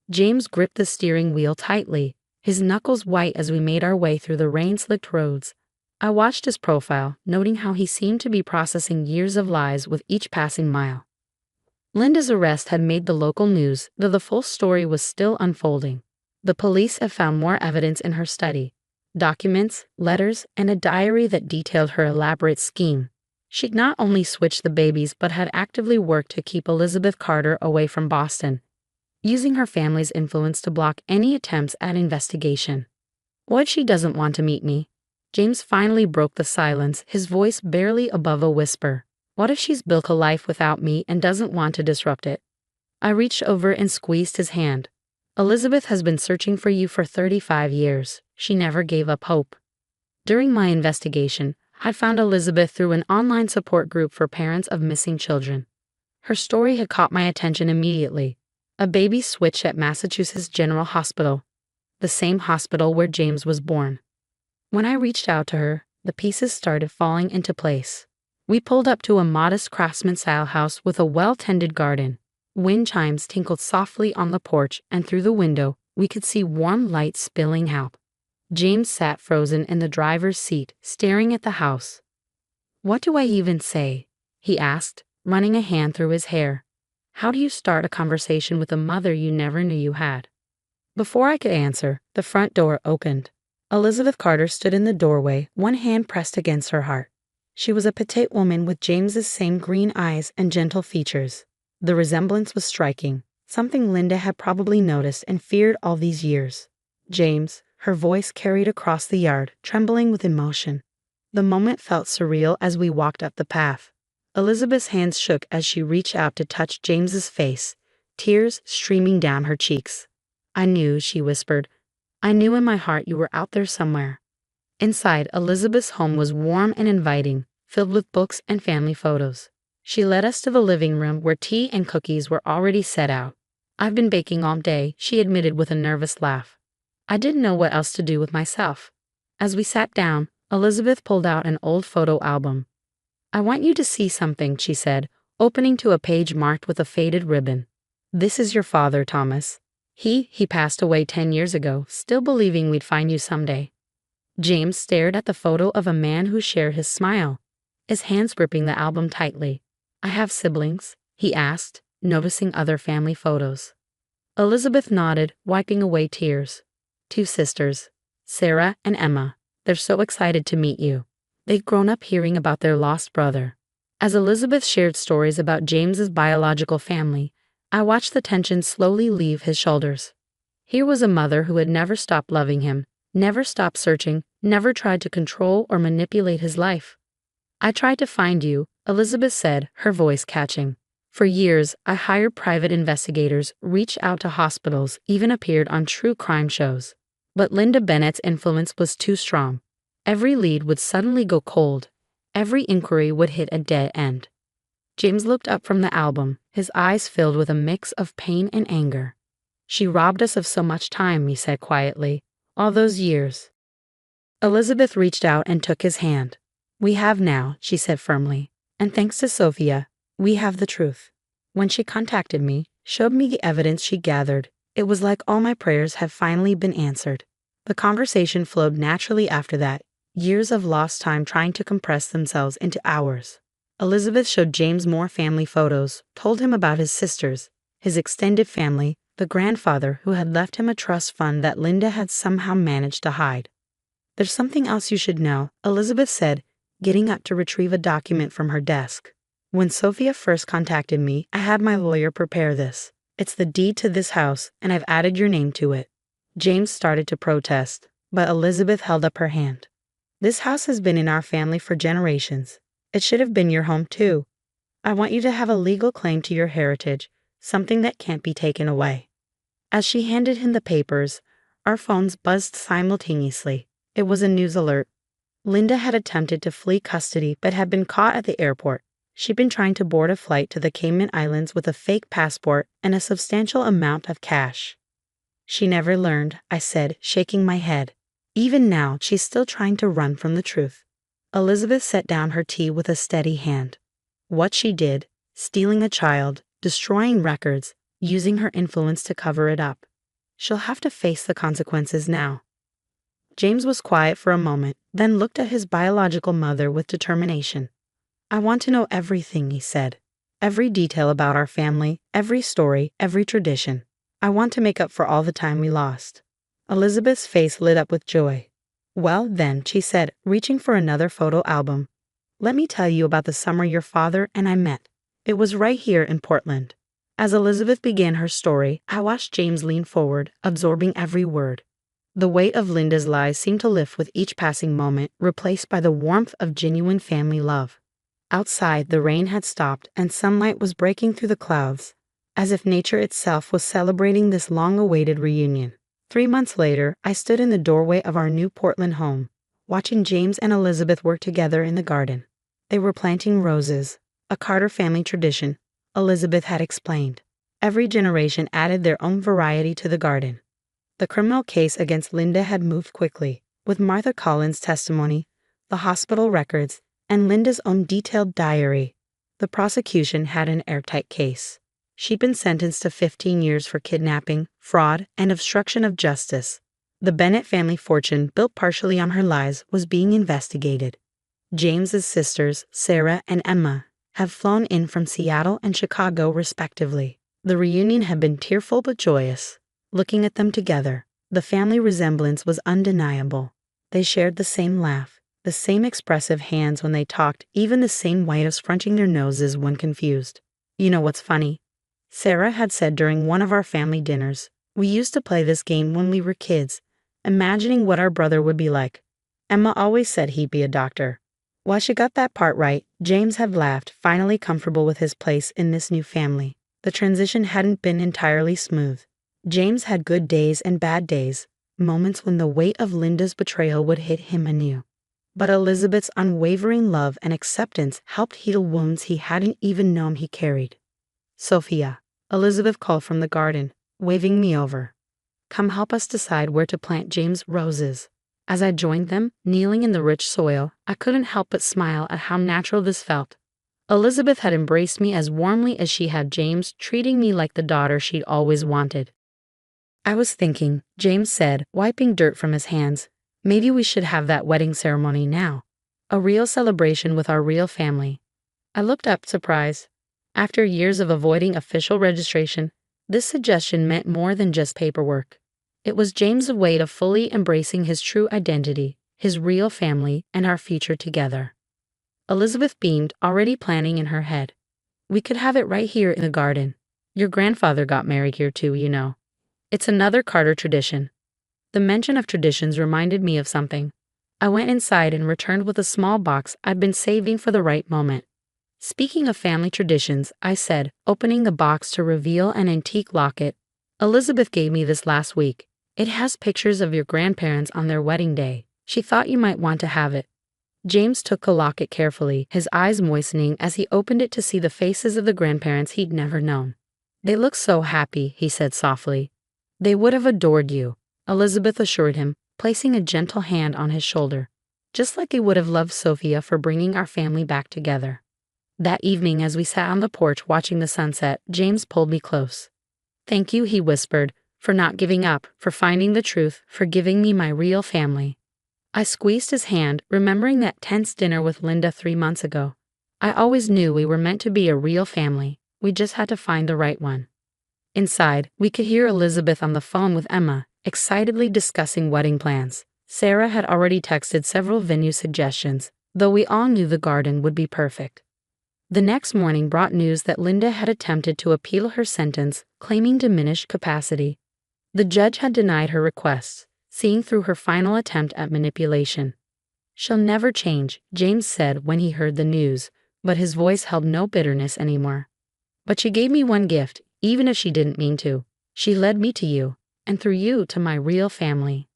James gripped the steering wheel tightly, his knuckles white as we made our way through the rain-slicked roads. I watched his profile, noting how he seemed to be processing years of lies with each passing mile. Linda's arrest had made the local news, though the full story was still unfolding. The police have found more evidence in her study: documents, letters, and a diary that detailed her elaborate scheme. She'd not only switched the babies but had actively worked to keep Elizabeth Carter away from Boston, using her family's influence to block any attempts at investigation. What if she doesn't want to meet me? James finally broke the silence, his voice barely above a whisper. What if she's built a life without me and doesn't want to disrupt it? I reached over and squeezed his hand. Elizabeth has been searching for you for 35 years. She never gave up hope. During my investigation, I found Elizabeth through an online support group for parents of missing children. Her story had caught my attention immediately. A baby switch at Massachusetts General Hospital, the same hospital where James was born. When I reached out to her, the pieces started falling into place. We pulled up to a modest craftsman-style house with a well-tended garden. Wind chimes tinkled softly on the porch, and through the window, we could see warm light spilling out. James sat frozen in the driver's seat, staring at the house. "What do I even say?" he asked, running a hand through his hair. "How do you start a conversation with a mother you never knew you had?" Before I could answer, the front door opened. Elizabeth Carter stood in the doorway, one hand pressed against her heart. She was a petite woman with James's same green eyes and gentle features. The resemblance was striking, something Linda had probably noticed and feared all these years. "James," her voice carried across the yard, trembling with emotion. The moment felt surreal as we walked up the path. Elizabeth's hands shook as she reached out to touch James's face, tears streaming down her cheeks. "I knew," she whispered. "I knew in my heart you were out there somewhere." Inside, Elizabeth's home was warm and inviting, filled with books and family photos. She led us to the living room where tea and cookies were already set out. "I've been baking all day," she admitted with a nervous laugh. I didn't know what else to do with myself. As we sat down, Elizabeth pulled out an old photo album. "I want you to see something," she said, opening to a page marked with a faded ribbon. "This is your father, Thomas. He passed away 10 years ago, still believing we'd find you someday." James stared at the photo of a man who shared his smile, his hands gripping the album tightly. "I have siblings?" he asked, noticing other family photos. Elizabeth nodded, wiping away tears. "2 sisters, Sarah and Emma. They're so excited to meet you. They'd grown up hearing about their lost brother." As Elizabeth shared stories about James's biological family, I watched the tension slowly leave his shoulders. Here was a mother who had never stopped loving him, never stopped searching, never tried to control or manipulate his life. "I tried to find you," Elizabeth said, her voice catching. "For years, I hired private investigators, reached out to hospitals, even appeared on true crime shows. But Linda Bennett's influence was too strong. Every lead would suddenly go cold. Every inquiry would hit a dead end." James looked up from the album, his eyes filled with a mix of pain and anger. "She robbed us of so much time," he said quietly. "All those years." Elizabeth reached out and took his hand. "We have now," she said firmly. "And thanks to Sophia, we have the truth." When she contacted me, showed me the evidence she gathered, it was like all my prayers had finally been answered. The conversation flowed naturally after that, years of lost time trying to compress themselves into hours. Elizabeth showed James more family photos, told him about his sisters, his extended family, the grandfather who had left him a trust fund that Linda had somehow managed to hide. "There's something else you should know," Elizabeth said, getting up to retrieve a document from her desk. "When Sophia first contacted me, I had my lawyer prepare this. It's the deed to this house, and I've added your name to it." James started to protest, but Elizabeth held up her hand. "This house has been in our family for generations. It should have been your home too. I want you to have a legal claim to your heritage, something that can't be taken away." As she handed him the papers, our phones buzzed simultaneously. It was a news alert. Linda had attempted to flee custody but had been caught at the airport. She'd been trying to board a flight to the Cayman Islands with a fake passport and a substantial amount of cash. "She never learned," I said, shaking my head. "Even now, she's still trying to run from the truth." Elizabeth set down her tea with a steady hand. "What she did, stealing a child, destroying records, using her influence to cover it up. She'll have to face the consequences now." James was quiet for a moment, then looked at his biological mother with determination. "I want to know everything," he said. "Every detail about our family, every story, every tradition. I want to make up for all the time we lost." Elizabeth's face lit up with joy. "Well, then," she said, reaching for another photo album, "let me tell you about the summer your father and I met. It was right here in Portland." As Elizabeth began her story, I watched James lean forward, absorbing every word. The weight of Linda's lies seemed to lift with each passing moment, replaced by the warmth of genuine family love. Outside, the rain had stopped and sunlight was breaking through the clouds, as if nature itself was celebrating this long-awaited reunion. 3 months later, I stood in the doorway of our new Portland home, watching James and Elizabeth work together in the garden. They were planting roses, a Carter family tradition, Elizabeth had explained. Every generation added their own variety to the garden. The criminal case against Linda had moved quickly, with Martha Collins' testimony, the hospital records, and Linda's own detailed diary. The prosecution had an airtight case. She'd been sentenced to 15 years for kidnapping, fraud, and obstruction of justice. The Bennett family fortune, built partially on her lies, was being investigated. James's sisters, Sarah and Emma, have flown in from Seattle and Chicago respectively. The reunion had been tearful but joyous. Looking at them together, the family resemblance was undeniable. They shared the same laugh, the same expressive hands when they talked, even the same way of scrunching their noses when confused. "You know what's funny?" Sarah had said during one of our family dinners. "We used to play this game when we were kids, imagining what our brother would be like. Emma always said he'd be a doctor." While she got that part right, James had laughed, finally comfortable with his place in this new family. The transition hadn't been entirely smooth. James had good days and bad days, moments when the weight of Linda's betrayal would hit him anew. But Elizabeth's unwavering love and acceptance helped heal wounds he hadn't even known he carried. "Sophia," Elizabeth called from the garden, waving me over. "Come help us decide where to plant James' roses." As I joined them, kneeling in the rich soil, I couldn't help but smile at how natural this felt. Elizabeth had embraced me as warmly as she had James, treating me like the daughter she'd always wanted. "I was thinking," James said, wiping dirt from his hands, "maybe we should have that wedding ceremony now. A real celebration with our real family." I looked up, surprised. After years of avoiding official registration, this suggestion meant more than just paperwork. It was James' way of fully embracing his true identity, his real family, and our future together. Elizabeth beamed, already planning in her head. "We could have it right here in the garden. Your grandfather got married here too, you know. It's another Carter tradition." The mention of traditions reminded me of something. I went inside and returned with a small box I'd been saving for the right moment. "Speaking of family traditions," I said, opening the box to reveal an antique locket. "Elizabeth gave me this last week. It has pictures of your grandparents on their wedding day. She thought you might want to have it." James took the locket carefully, his eyes moistening as he opened it to see the faces of the grandparents he'd never known. "They look so happy," he said softly. "They would have adored you," Elizabeth assured him, placing a gentle hand on his shoulder. "Just like they would have loved Sophia for bringing our family back together." That evening, as we sat on the porch watching the sunset, James pulled me close. "Thank you," he whispered, "for not giving up, for finding the truth, for giving me my real family." I squeezed his hand, remembering that tense dinner with Linda 3 months ago. I always knew we were meant to be a real family. We just had to find the right one. Inside, we could hear Elizabeth on the phone with Emma, excitedly discussing wedding plans. Sarah had already texted several venue suggestions, though we all knew the garden would be perfect. The next morning brought news that Linda had attempted to appeal her sentence, claiming diminished capacity. The judge had denied her requests, seeing through her final attempt at manipulation. "She'll never change," James said when he heard the news, but his voice held no bitterness anymore. "But she gave me one gift, even if she didn't mean to. She led me to you, and through you to my real family."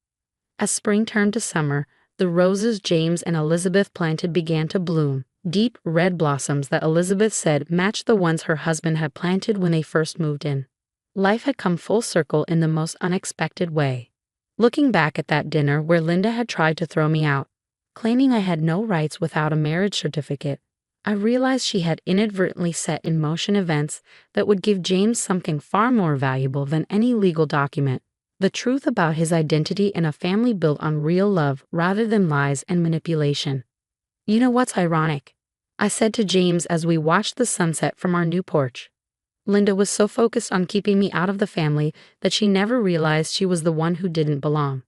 As spring turned to summer, the roses James and Elizabeth planted began to bloom, deep red blossoms that Elizabeth said matched the ones her husband had planted when they first moved in. Life had come full circle in the most unexpected way. Looking back at that dinner where Linda had tried to throw me out, claiming I had no rights without a marriage certificate, I realized she had inadvertently set in motion events that would give James something far more valuable than any legal document: The truth about his identity in a family built on real love rather than lies and manipulation. You know what's ironic? I said to James as we watched the sunset from our new porch. Linda was so focused on keeping me out of the family that she never realized she was the one who didn't belong.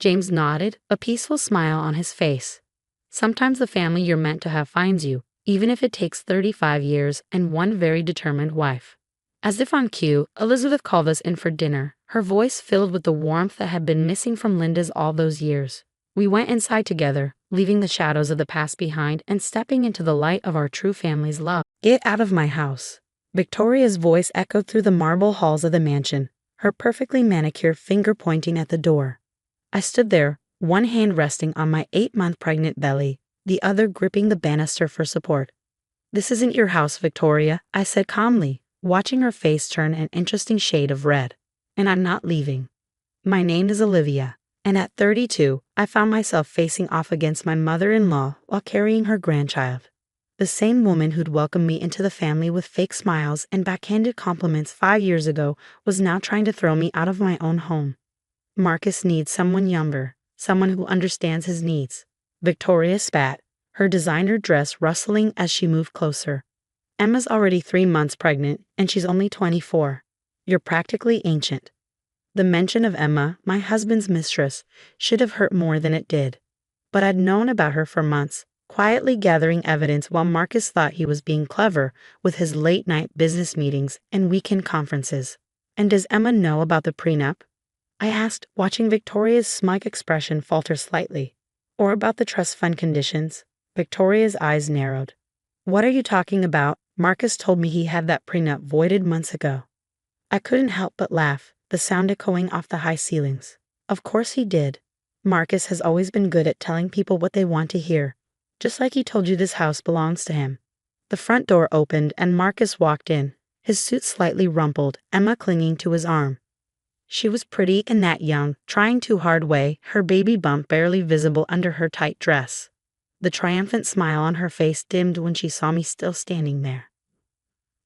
James nodded, a peaceful smile on his face. Sometimes the family you're meant to have finds you, even if it takes 35 years and one very determined wife. As if on cue, Elizabeth called us in for dinner, her voice filled with the warmth that had been missing from Linda's all those years. We went inside together, leaving the shadows of the past behind and stepping into the light of our true family's love. "Get out of my house." Victoria's voice echoed through the marble halls of the mansion, her perfectly manicured finger pointing at the door. I stood there, one hand resting on my 8-month pregnant belly, the other gripping the banister for support. "This isn't your house, Victoria," I said calmly, watching her face turn an interesting shade of red. "And I'm not leaving. My name is Olivia, and at 32, I found myself facing off against my mother-in-law while carrying her grandchild. The same woman who'd welcomed me into the family with fake smiles and backhanded compliments 5 years ago was now trying to throw me out of my own home. Marcus needs someone younger, someone who understands his needs." Victoria spat, her designer dress rustling as she moved closer. "Emma's already 3 months pregnant, and she's only 24. You're practically ancient." The mention of Emma, my husband's mistress, should have hurt more than it did. But I'd known about her for months, quietly gathering evidence while Marcus thought he was being clever with his late-night business meetings and weekend conferences. "And does Emma know about the prenup?" I asked, watching Victoria's smug expression falter slightly. "Or about the trust fund conditions?" Victoria's eyes narrowed. "What are you talking about? Marcus told me he had that prenup voided months ago." I couldn't help but laugh, the sound echoing off the high ceilings. Of course he did. Marcus has always been good at telling people what they want to hear, just like he told you this house belongs to him. The front door opened and Marcus walked in, his suit slightly rumpled, Emma clinging to his arm. She was pretty and that young, trying too hard way, her baby bump barely visible under her tight dress. The triumphant smile on her face dimmed when she saw me still standing there.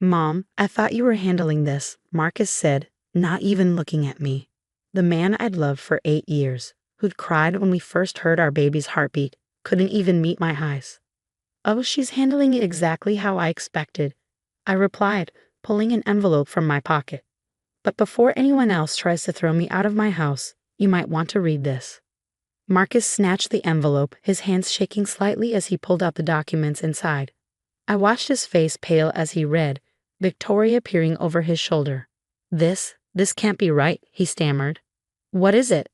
"Mom, I thought you were handling this," Marcus said, not even looking at me. The man I'd loved for 8 years, who'd cried when we first heard our baby's heartbeat, couldn't even meet my eyes. "Oh, she's handling it exactly how I expected," I replied, pulling an envelope from my pocket. "But before anyone else tries to throw me out of my house, you might want to read this." Marcus snatched the envelope, his hands shaking slightly as he pulled out the documents inside. I watched his face pale as he read, Victoria peering over his shoulder. This can't be right," he stammered. "What is it?"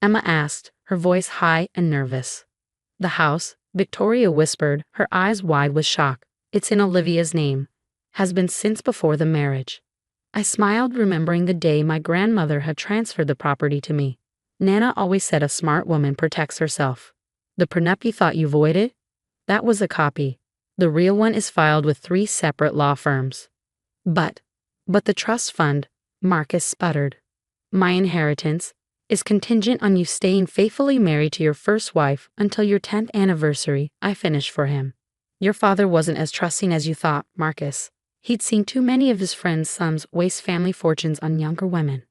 Emma asked, her voice high and nervous. "The house," Victoria whispered, her eyes wide with shock. "It's in Olivia's name. Has been since before the marriage." I smiled, remembering the day my grandmother had transferred the property to me. Nana always said a smart woman protects herself. "The prenup you thought you voided? That was a copy. The real one is filed with 3 separate law firms." But the trust fund," Marcus sputtered. "My inheritance is contingent on you staying faithfully married to your first wife until your 10th anniversary," I finished for him. "Your father wasn't as trusting as you thought, Marcus. He'd seen too many of his friends' sons waste family fortunes on younger women."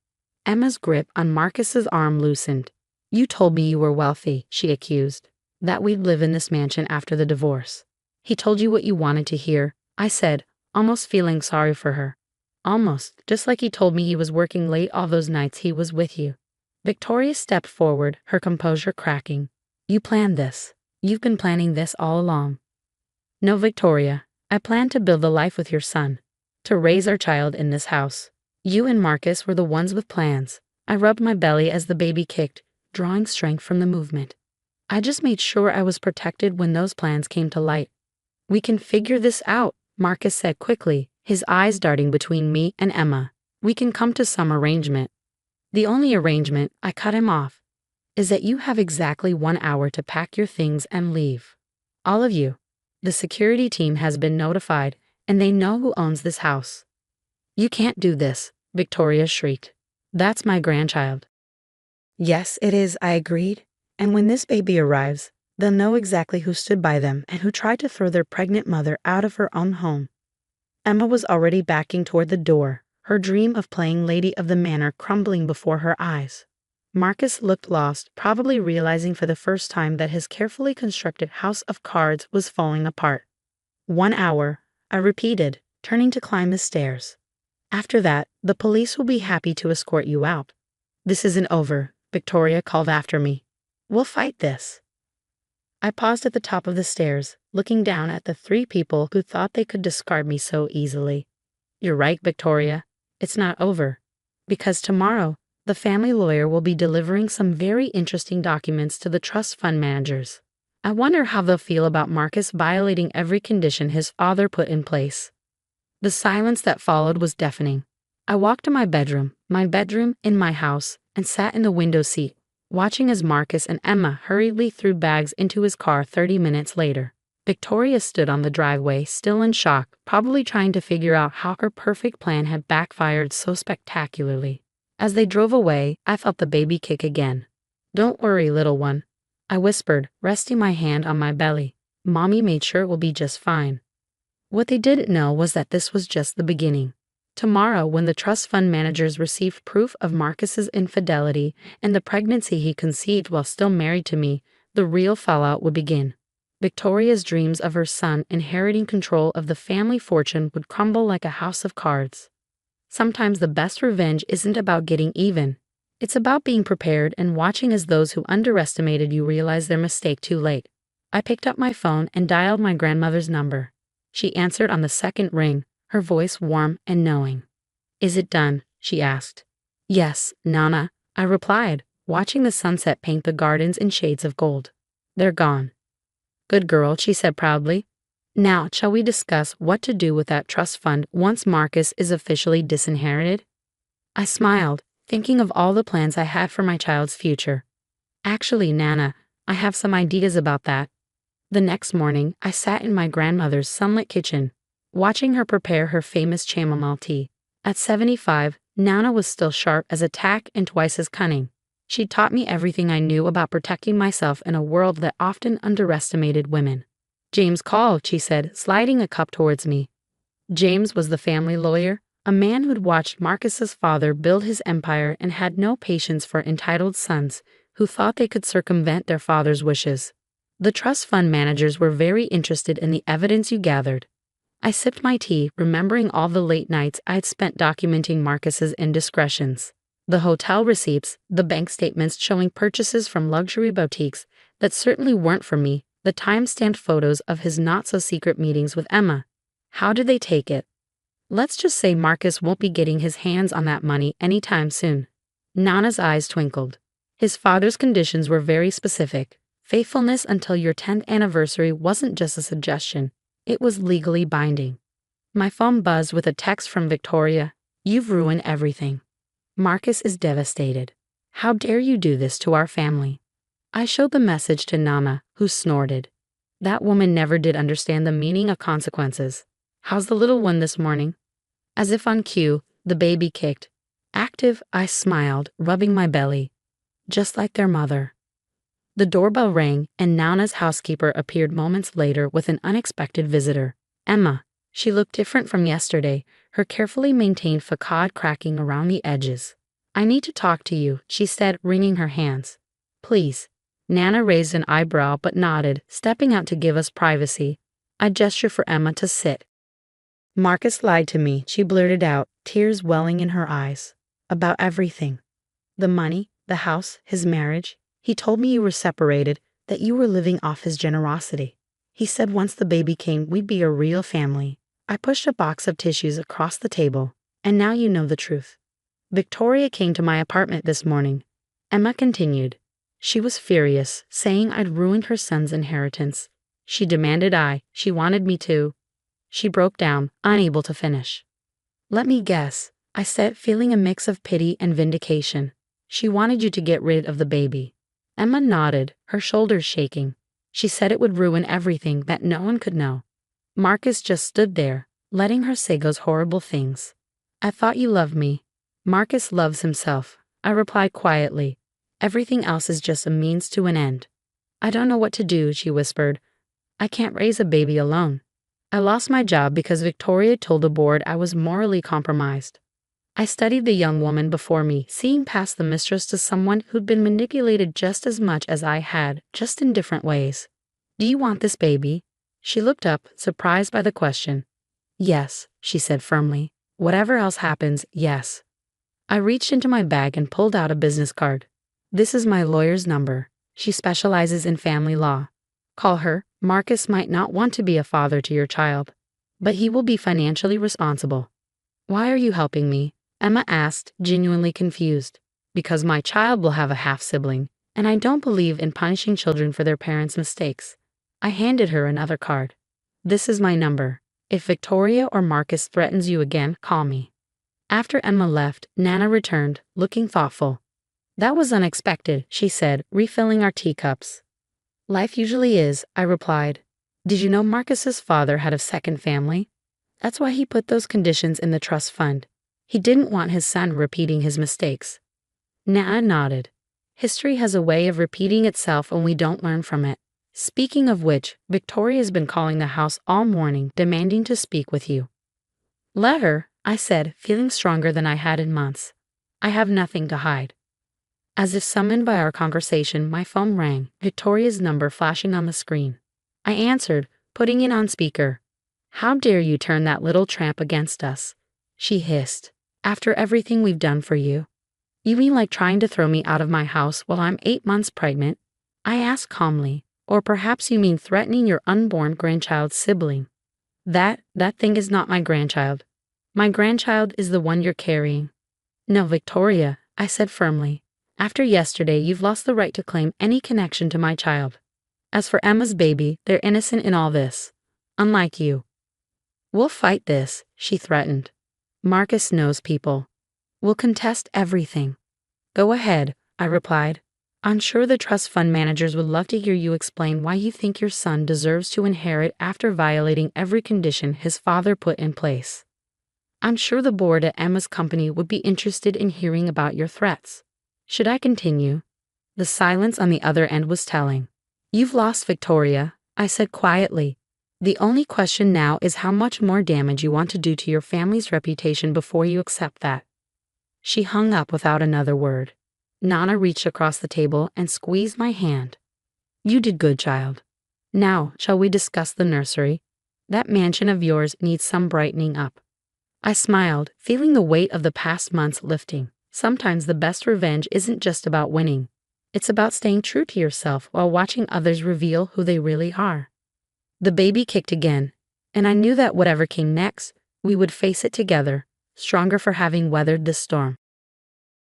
Emma's grip on Marcus's arm loosened. "You told me you were wealthy," she accused. "That we'd live in this mansion after the divorce." "He told you what you wanted to hear," I said, almost feeling sorry for her. "Almost, just like he told me he was working late all those nights he was with you." Victoria stepped forward, her composure cracking. "You planned this. You've been planning this all along." "No, Victoria. I planned to build a life with your son, to raise our child in this house. You and Marcus were the ones with plans." I rubbed my belly as the baby kicked, drawing strength from the movement. "I just made sure I was protected when those plans came to light." "We can figure this out," Marcus said quickly, his eyes darting between me and Emma. "We can come to some arrangement." "The only arrangement," I cut him off, "is that you have exactly 1 hour to pack your things and leave. All of you. The security team has been notified, and they know who owns this house." "You can't do this," Victoria shrieked. "That's my grandchild." "Yes, it is," I agreed. "And when this baby arrives, they'll know exactly who stood by them and who tried to throw their pregnant mother out of her own home." Emma was already backing toward the door, her dream of playing Lady of the Manor crumbling before her eyes. Marcus looked lost, probably realizing for the first time that his carefully constructed house of cards was falling apart. 1 hour, I repeated, turning to climb the stairs. After that, the police will be happy to escort you out. This isn't over, Victoria called after me. We'll fight this. I paused at the top of the stairs, looking down at the 3 people who thought they could discard me so easily. You're right, Victoria. It's not over. Because tomorrow, the family lawyer will be delivering some very interesting documents to the trust fund managers. I wonder how they'll feel about Marcus violating every condition his father put in place. The silence that followed was deafening. I walked to my bedroom in my house, and sat in the window seat, watching as Marcus and Emma hurriedly threw bags into his car 30 minutes later. Victoria stood on the driveway, still in shock, probably trying to figure out how her perfect plan had backfired so spectacularly. As they drove away, I felt the baby kick again. Don't worry, little one, I whispered, resting my hand on my belly. Mommy made sure it will be just fine. What they didn't know was that this was just the beginning. Tomorrow, when the trust fund managers received proof of Marcus's infidelity and the pregnancy he conceived while still married to me, the real fallout would begin. Victoria's dreams of her son inheriting control of the family fortune would crumble like a house of cards. Sometimes the best revenge isn't about getting even. It's about being prepared and watching as those who underestimated you realize their mistake too late. I picked up my phone and dialed my grandmother's number. She answered on the second ring, her voice warm and knowing. Is it done? She asked. Yes, Nana, I replied, watching the sunset paint the gardens in shades of gold. They're gone. Good girl, she said proudly. Now, shall we discuss what to do with that trust fund once Marcus is officially disinherited? I smiled, thinking of all the plans I had for my child's future. Actually, Nana, I have some ideas about that. The next morning, I sat in my grandmother's sunlit kitchen, watching her prepare her famous chamomile tea. At 75, Nana was still sharp as a tack and twice as cunning. She taught me everything I knew about protecting myself in a world that often underestimated women. James called, she said, sliding a cup towards me. James was the family lawyer, a man who'd watched Marcus's father build his empire and had no patience for entitled sons who thought they could circumvent their father's wishes. The trust fund managers were very interested in the evidence you gathered. I sipped my tea, remembering all the late nights I'd spent documenting Marcus's indiscretions. The hotel receipts, the bank statements showing purchases from luxury boutiques that certainly weren't for me, the time-stamped photos of his not-so-secret meetings with Emma. How did they take it? Let's just say Marcus won't be getting his hands on that money anytime soon. Nana's eyes twinkled. His father's conditions were very specific. Faithfulness until your 10th anniversary wasn't just a suggestion, it was legally binding. My phone buzzed with a text from Victoria. You've ruined everything. Marcus is devastated. How dare you do this to our family? I showed the message to Nana, who snorted. That woman never did understand the meaning of consequences. How's the little one this morning? As if on cue, the baby kicked. Active, I smiled, rubbing my belly. Just like their mother. The doorbell rang, and Nana's housekeeper appeared moments later with an unexpected visitor. Emma. She looked different from yesterday, her carefully maintained facade cracking around the edges. I need to talk to you, she said, wringing her hands. Please. Nana raised an eyebrow but nodded, stepping out to give us privacy. I gestured for Emma to sit. Marcus lied to me, she blurted out, tears welling in her eyes. About everything. The money, the house, his marriage. He told me you were separated, that you were living off his generosity. He said once the baby came, we'd be a real family. I pushed a box of tissues across the table, and now you know the truth. Victoria came to my apartment this morning. Emma continued. She was furious, saying I'd ruined her son's inheritance. She demanded she wanted me to. She broke down, unable to finish. Let me guess, I said, feeling a mix of pity and vindication. She wanted you to get rid of the baby. Emma nodded, her shoulders shaking. She said it would ruin everything, that no one could know. Marcus just stood there, letting her say those horrible things. I thought you loved me. Marcus loves himself, I replied quietly. Everything else is just a means to an end. I don't know what to do, she whispered. I can't raise a baby alone. I lost my job because Victoria told the board I was morally compromised. I studied the young woman before me, seeing past the mistress to someone who'd been manipulated just as much as I had, just in different ways. Do you want this baby? She looked up, surprised by the question. Yes, she said firmly. Whatever else happens, yes. I reached into my bag and pulled out a business card. This is my lawyer's number. She specializes in family law. Call her. Marcus might not want to be a father to your child, but he will be financially responsible. Why are you helping me? Emma asked, genuinely confused. Because my child will have a half-sibling, and I don't believe in punishing children for their parents' mistakes. I handed her another card. This is my number. If Victoria or Marcus threatens you again, call me. After Emma left, Nana returned, looking thoughtful. That was unexpected, she said, refilling our teacups. Life usually is, I replied. Did you know Marcus's father had a second family? That's why he put those conditions in the trust fund. He didn't want his son repeating his mistakes. Nana nodded. History has a way of repeating itself when we don't learn from it. Speaking of which, Victoria's been calling the house all morning, demanding to speak with you. Let her, I said, feeling stronger than I had in months. I have nothing to hide. As if summoned by our conversation, my phone rang, Victoria's number flashing on the screen. I answered, putting it on speaker. How dare you turn that little tramp against us? She hissed. After everything we've done for you. You mean like trying to throw me out of my house while I'm 8 months pregnant? I asked calmly. Or perhaps you mean threatening your unborn grandchild's sibling. That thing is not my grandchild. My grandchild is the one you're carrying. No, Victoria, I said firmly. After yesterday, you've lost the right to claim any connection to my child. As for Emma's baby, they're innocent in all this. Unlike you. We'll fight this, she threatened. Marcus knows people. We'll contest everything. Go ahead, I replied. I'm sure the trust fund managers would love to hear you explain why you think your son deserves to inherit after violating every condition his father put in place. I'm sure the board at Emma's company would be interested in hearing about your threats. Should I continue? The silence on the other end was telling. You've lost, Victoria, I said quietly. The only question now is how much more damage you want to do to your family's reputation before you accept that. She hung up without another word. Nana reached across the table and squeezed my hand. You did good, child. Now, shall we discuss the nursery? That mansion of yours needs some brightening up. I smiled, feeling the weight of the past months lifting. Sometimes the best revenge isn't just about winning. It's about staying true to yourself while watching others reveal who they really are. The baby kicked again, and I knew that whatever came next, we would face it together, stronger for having weathered this storm.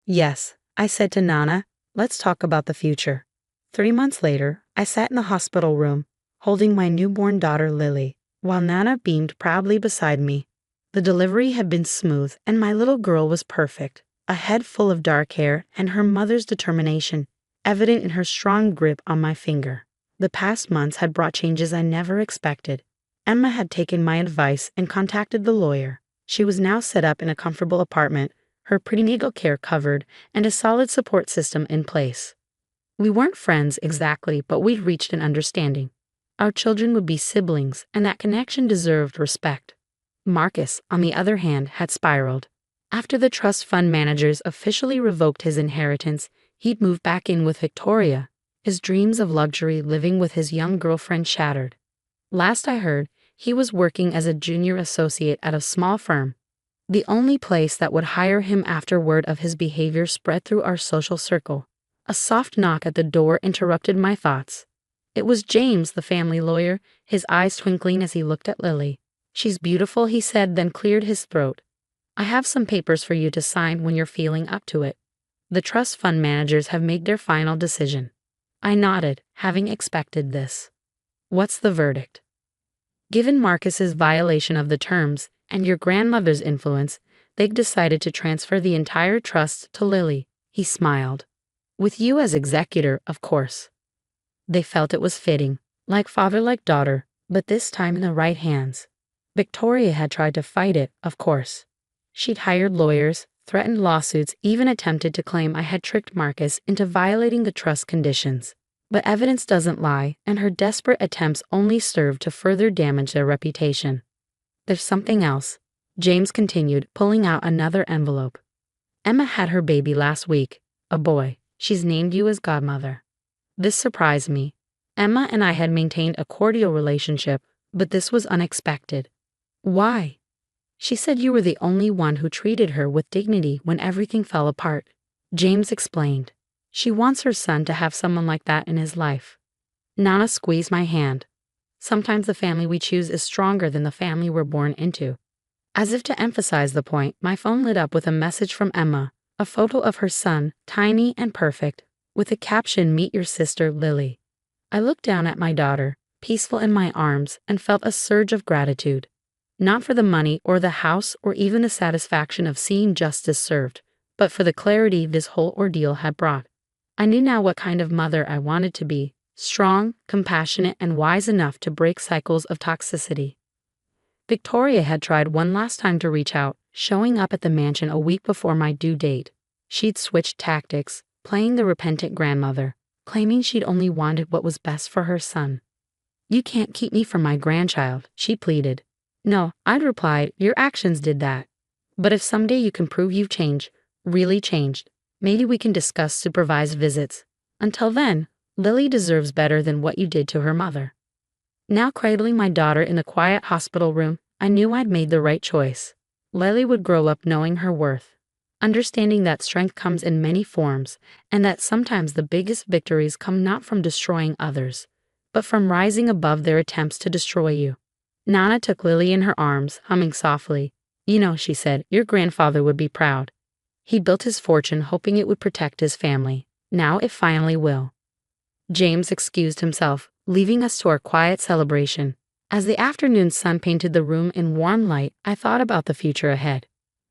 Yes, I said to Nana, let's talk about the future. 3 months later, I sat in the hospital room, holding my newborn daughter Lily, while Nana beamed proudly beside me. The delivery had been smooth, and my little girl was perfect, a head full of dark hair and her mother's determination, evident in her strong grip on my finger. The past months had brought changes I never expected. Emma had taken my advice and contacted the lawyer. She was now set up in a comfortable apartment, her prenatal care covered, and a solid support system in place. We weren't friends exactly, but we'd reached an understanding. Our children would be siblings, and that connection deserved respect. Marcus, on the other hand, had spiraled. After the trust fund managers officially revoked his inheritance, he'd moved back in with Victoria, his dreams of luxury living with his young girlfriend shattered. Last I heard, he was working as a junior associate at a small firm, the only place that would hire him after word of his behavior spread through our social circle. A soft knock at the door interrupted my thoughts. It was James, the family lawyer, his eyes twinkling as he looked at Lily. She's beautiful, he said, then cleared his throat. I have some papers for you to sign when you're feeling up to it. The trust fund managers have made their final decision. I nodded, having expected this. What's the verdict? Given Marcus's violation of the terms and your grandmother's influence, they've decided to transfer the entire trust to Lily. He smiled. With you as executor, of course. They felt it was fitting, like father like daughter, but this time in the right hands. Victoria had tried to fight it, of course. She'd hired lawyers, threatened lawsuits, even attempted to claim I had tricked Marcus into violating the trust conditions. But evidence doesn't lie, and her desperate attempts only served to further damage their reputation. There's something else, James continued, pulling out another envelope. Emma had her baby last week, a boy. She's named you as godmother. This surprised me. Emma and I had maintained a cordial relationship, but this was unexpected. Why? She said you were the only one who treated her with dignity when everything fell apart. James explained. She wants her son to have someone like that in his life. Nana squeezed my hand. Sometimes the family we choose is stronger than the family we're born into. As if to emphasize the point, my phone lit up with a message from Emma, a photo of her son, tiny and perfect, with the caption, "Meet your sister, Lily." I looked down at my daughter, peaceful in my arms, and felt a surge of gratitude. Not for the money or the house or even the satisfaction of seeing justice served, but for the clarity this whole ordeal had brought. I knew now what kind of mother I wanted to be, strong, compassionate, and wise enough to break cycles of toxicity. Victoria had tried one last time to reach out, showing up at the mansion a week before my due date. She'd switched tactics, playing the repentant grandmother, claiming she'd only wanted what was best for her son. "You can't keep me from my grandchild," she pleaded. "No," I'd replied, "your actions did that. But if someday you can prove you've changed, really changed, maybe we can discuss supervised visits. Until then, Lily deserves better than what you did to her mother." Now cradling my daughter in the quiet hospital room, I knew I'd made the right choice. Lily would grow up knowing her worth, understanding that strength comes in many forms, and that sometimes the biggest victories come not from destroying others, but from rising above their attempts to destroy you. Nana took Lily in her arms, humming softly. "You know," she said, "your grandfather would be proud. He built his fortune hoping it would protect his family. Now it finally will." James excused himself, leaving us to our quiet celebration. As the afternoon sun painted the room in warm light, I thought about the future ahead.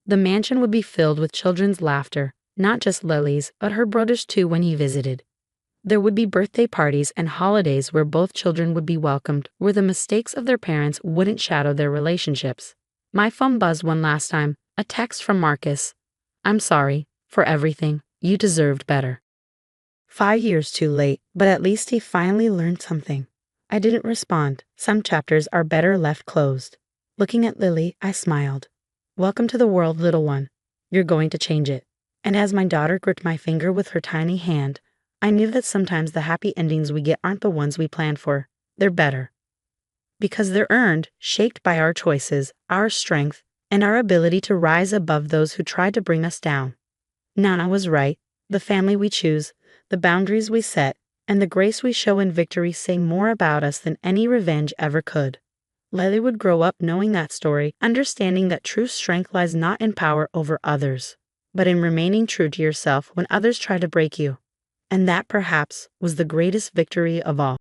The mansion would be filled with children's laughter, not just Lily's, but her brother's too when he visited. There would be birthday parties and holidays where both children would be welcomed, where the mistakes of their parents wouldn't shadow their relationships. My phone buzzed one last time, a text from Marcus. "I'm sorry for everything. You deserved better." 5 years too late, but at least he finally learned something. I didn't respond. Some chapters are better left closed. Looking at Lily, I smiled. "Welcome to the world, little one. You're going to change it." And as my daughter gripped my finger with her tiny hand, I knew that sometimes the happy endings we get aren't the ones we planned for. They're better. Because they're earned, shaped by our choices, our strength, and our ability to rise above those who tried to bring us down. Nana was right. The family we choose, the boundaries we set, and the grace we show in victory say more about us than any revenge ever could. Lily would grow up knowing that story, understanding that true strength lies not in power over others, but in remaining true to yourself when others try to break you. And that perhaps was the greatest victory of all.